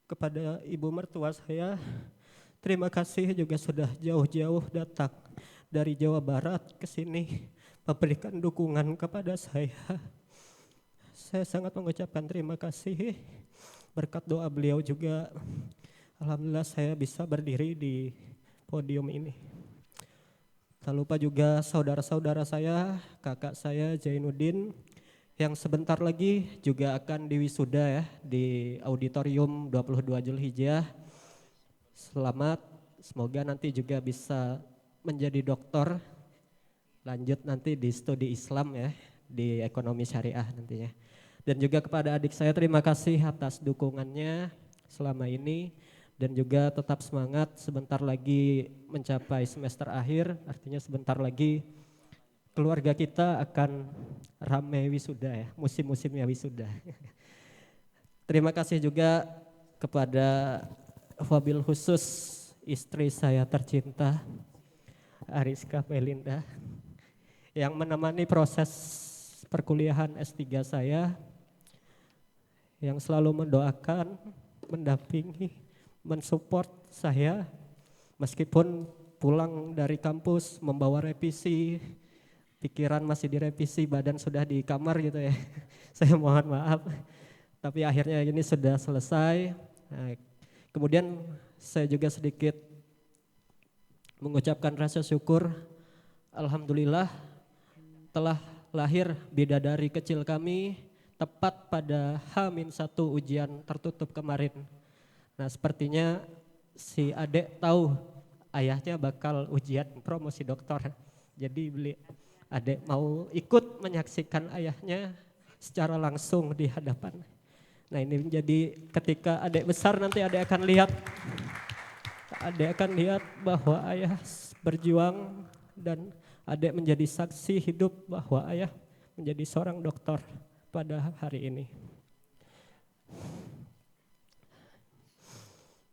Kepada ibu mertua saya, terima kasih juga sudah jauh-jauh datang dari Jawa Barat ke sini memberikan dukungan kepada saya. Saya sangat mengucapkan terima kasih. Berkat doa beliau juga, alhamdulillah saya bisa berdiri di podium ini. Tak lupa juga saudara-saudara saya, kakak saya Zainuddin yang sebentar lagi juga akan diwisuda ya di auditorium 22 Zulhijjah. Selamat, semoga nanti juga bisa menjadi doktor, lanjut nanti di studi Islam ya, di ekonomi syariah nantinya. Dan juga kepada adik saya terima kasih atas dukungannya selama ini, dan juga tetap semangat, sebentar lagi mencapai semester akhir, artinya sebentar lagi keluarga kita akan ramai wisuda ya, musim-musimnya wisuda. Terima kasih juga kepada wabil khusus istri saya tercinta Ariska Melinda yang menemani proses perkuliahan S3 saya, yang selalu mendoakan, mendampingi, mensupport saya meskipun pulang dari kampus membawa revisi, pikiran masih direvisi, badan sudah di kamar gitu ya. Saya mohon maaf, tapi akhirnya ini sudah selesai. Nah, kemudian saya juga sedikit mengucapkan rasa syukur, alhamdulillah telah lahir bidadari kecil kami tepat pada H-1 ujian tertutup kemarin. Nah, sepertinya si adek tahu ayahnya bakal ujian promosi doktor. Jadi adek mau ikut menyaksikan ayahnya secara langsung di hadapan. Nah, ini menjadi ketika adek besar nanti adek akan lihat bahwa ayah berjuang dan adek menjadi saksi hidup bahwa ayah menjadi seorang dokter pada hari ini.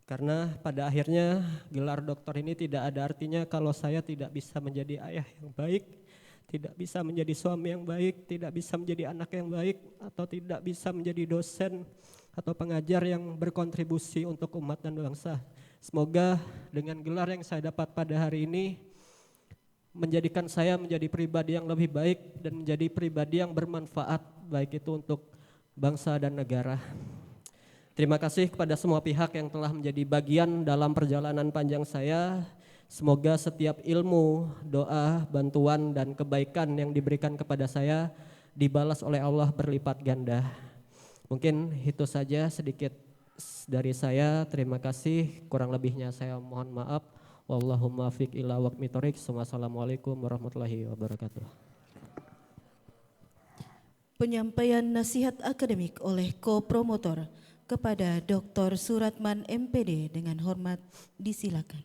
Karena pada akhirnya gelar dokter ini tidak ada artinya kalau saya tidak bisa menjadi ayah yang baik, tidak bisa menjadi suami yang baik, tidak bisa menjadi anak yang baik, atau tidak bisa menjadi dosen atau pengajar yang berkontribusi untuk umat dan bangsa. Semoga dengan gelar yang saya dapat pada hari ini menjadikan saya menjadi pribadi yang lebih baik dan menjadi pribadi yang bermanfaat, baik itu untuk bangsa dan negara. Terima kasih kepada semua pihak yang telah menjadi bagian dalam perjalanan panjang saya. Semoga setiap ilmu, doa, bantuan, dan kebaikan yang diberikan kepada saya dibalas oleh Allah berlipat ganda. Mungkin itu saja sedikit dari saya. Terima kasih, kurang lebihnya saya mohon maaf. Wallahumma fiq ila waqmi thoriq. Wassalamualaikum warahmatullahi wabarakatuh. Penyampaian nasihat akademik oleh ko-promotor kepada Dr. Suratman MPD dengan hormat disilakan.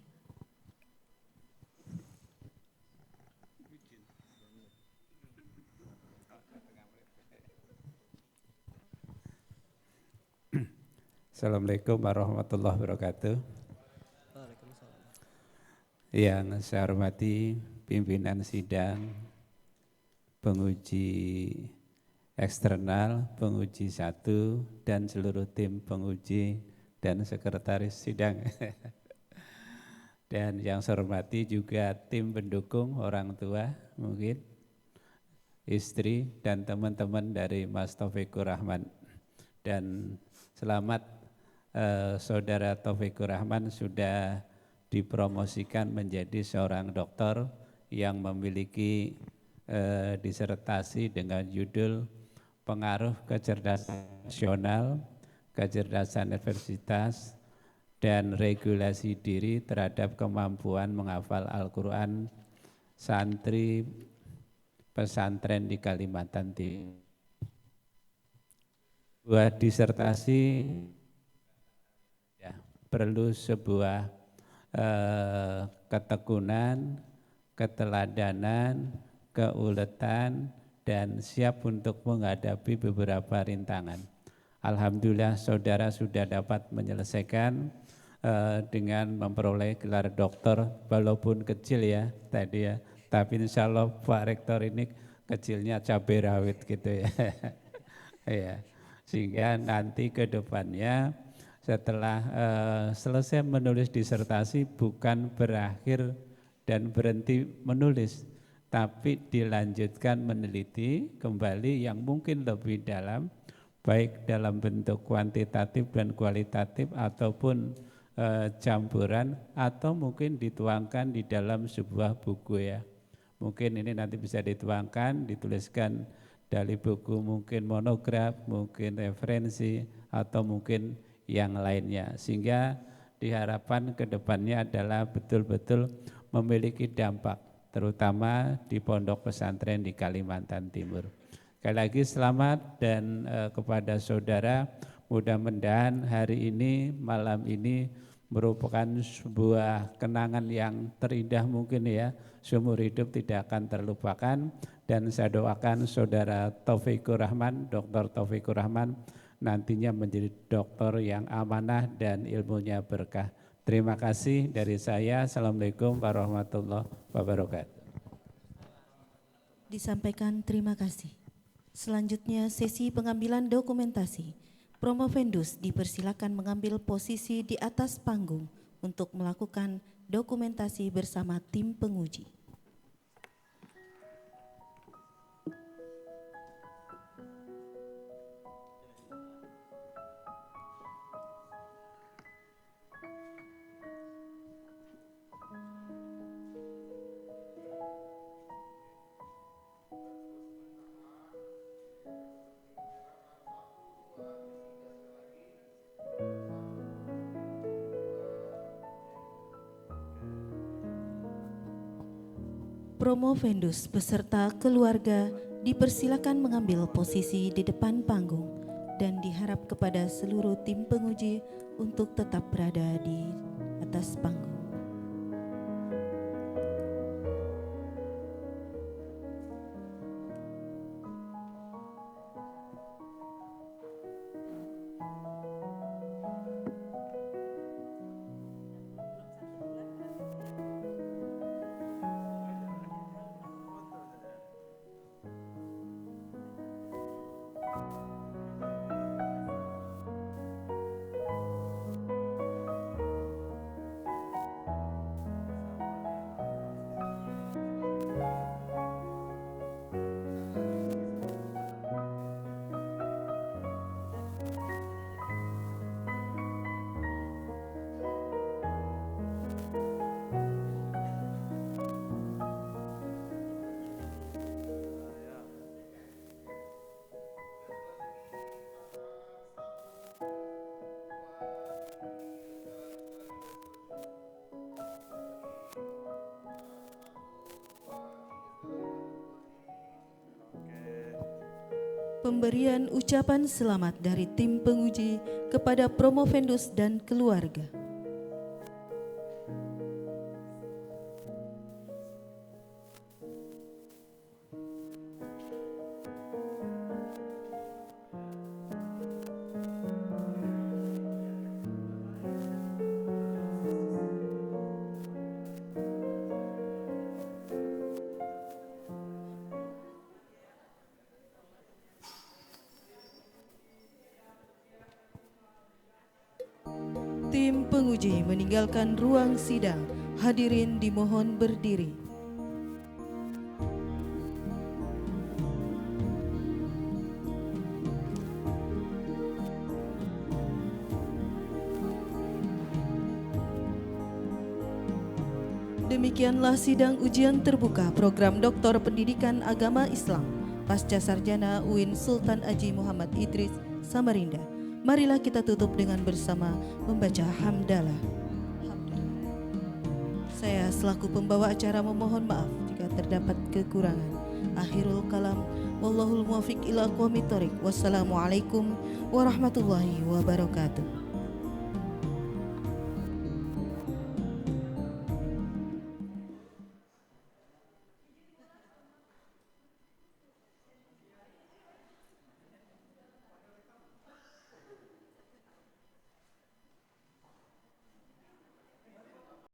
Assalamualaikum warahmatullahi wabarakatuh. Yang saya hormati pimpinan sidang, penguji eksternal, penguji 1, dan seluruh tim penguji dan sekretaris sidang. Dan yang saya hormati juga tim pendukung, orang tua mungkin, istri dan teman-teman dari Mas Taufikur Rahman. Dan selamat Saudara Taufikur Rahman sudah dipromosikan menjadi seorang dokter yang memiliki disertasi dengan judul Pengaruh Kecerdasan Nasional, Kecerdasan Universitas, dan Regulasi Diri terhadap Kemampuan Menghafal Al-Quran Santri Pesantren di Kalimantan Timur. Buah disertasi ya, perlu sebuah ketekunan, keteladanan, keuletan, dan siap untuk menghadapi beberapa rintangan. Alhamdulillah saudara sudah dapat menyelesaikan dengan memperoleh gelar doktor, walaupun kecil ya tadi ya, tapi insya Allah Pak Rektor ini kecilnya cabai rawit gitu ya. Ya, sehingga nanti ke depannya setelah selesai menulis disertasi bukan berakhir dan berhenti menulis, tapi dilanjutkan meneliti kembali yang mungkin lebih dalam, baik dalam bentuk kuantitatif dan kualitatif ataupun campuran, atau mungkin dituangkan di dalam sebuah buku ya. Mungkin ini nanti bisa dituangkan, dituliskan dari buku, mungkin monograf, mungkin referensi, atau mungkin yang lainnya, sehingga diharapkan ke depannya adalah betul-betul memiliki dampak, terutama di pondok pesantren di Kalimantan Timur. Sekali lagi selamat dan kepada saudara, mudah-mudahan hari ini, malam ini merupakan sebuah kenangan yang terindah mungkin ya, seumur hidup tidak akan terlupakan. Dan saya doakan saudara Taufikur Rahman, Dr. Taufikur Rahman, nantinya menjadi dokter yang amanah dan ilmunya berkah. Terima kasih dari saya. Assalamualaikum warahmatullahi wabarakatuh. Disampaikan terima kasih. Selanjutnya sesi pengambilan dokumentasi. Promovendus dipersilakan mengambil posisi di atas panggung untuk melakukan dokumentasi bersama tim penguji. Promovendus beserta keluarga dipersilakan mengambil posisi di depan panggung dan diharap kepada seluruh tim penguji untuk tetap berada di atas panggung. Pemberian ucapan selamat dari tim penguji kepada promovendus dan keluarga. Tim penguji meninggalkan ruang sidang. Hadirin dimohon berdiri. Demikianlah sidang ujian terbuka program Doktor Pendidikan Agama Islam Pasca Sarjana UIN Sultan Haji Muhammad Idris Samarinda. Marilah kita tutup dengan bersama membaca hamdalah. Saya selaku pembawa acara memohon maaf jika terdapat kekurangan. Akhirul kalam, wallahul muwaffiq ila aqwamit thoriq. Wassalamualaikum warahmatullahi wabarakatuh.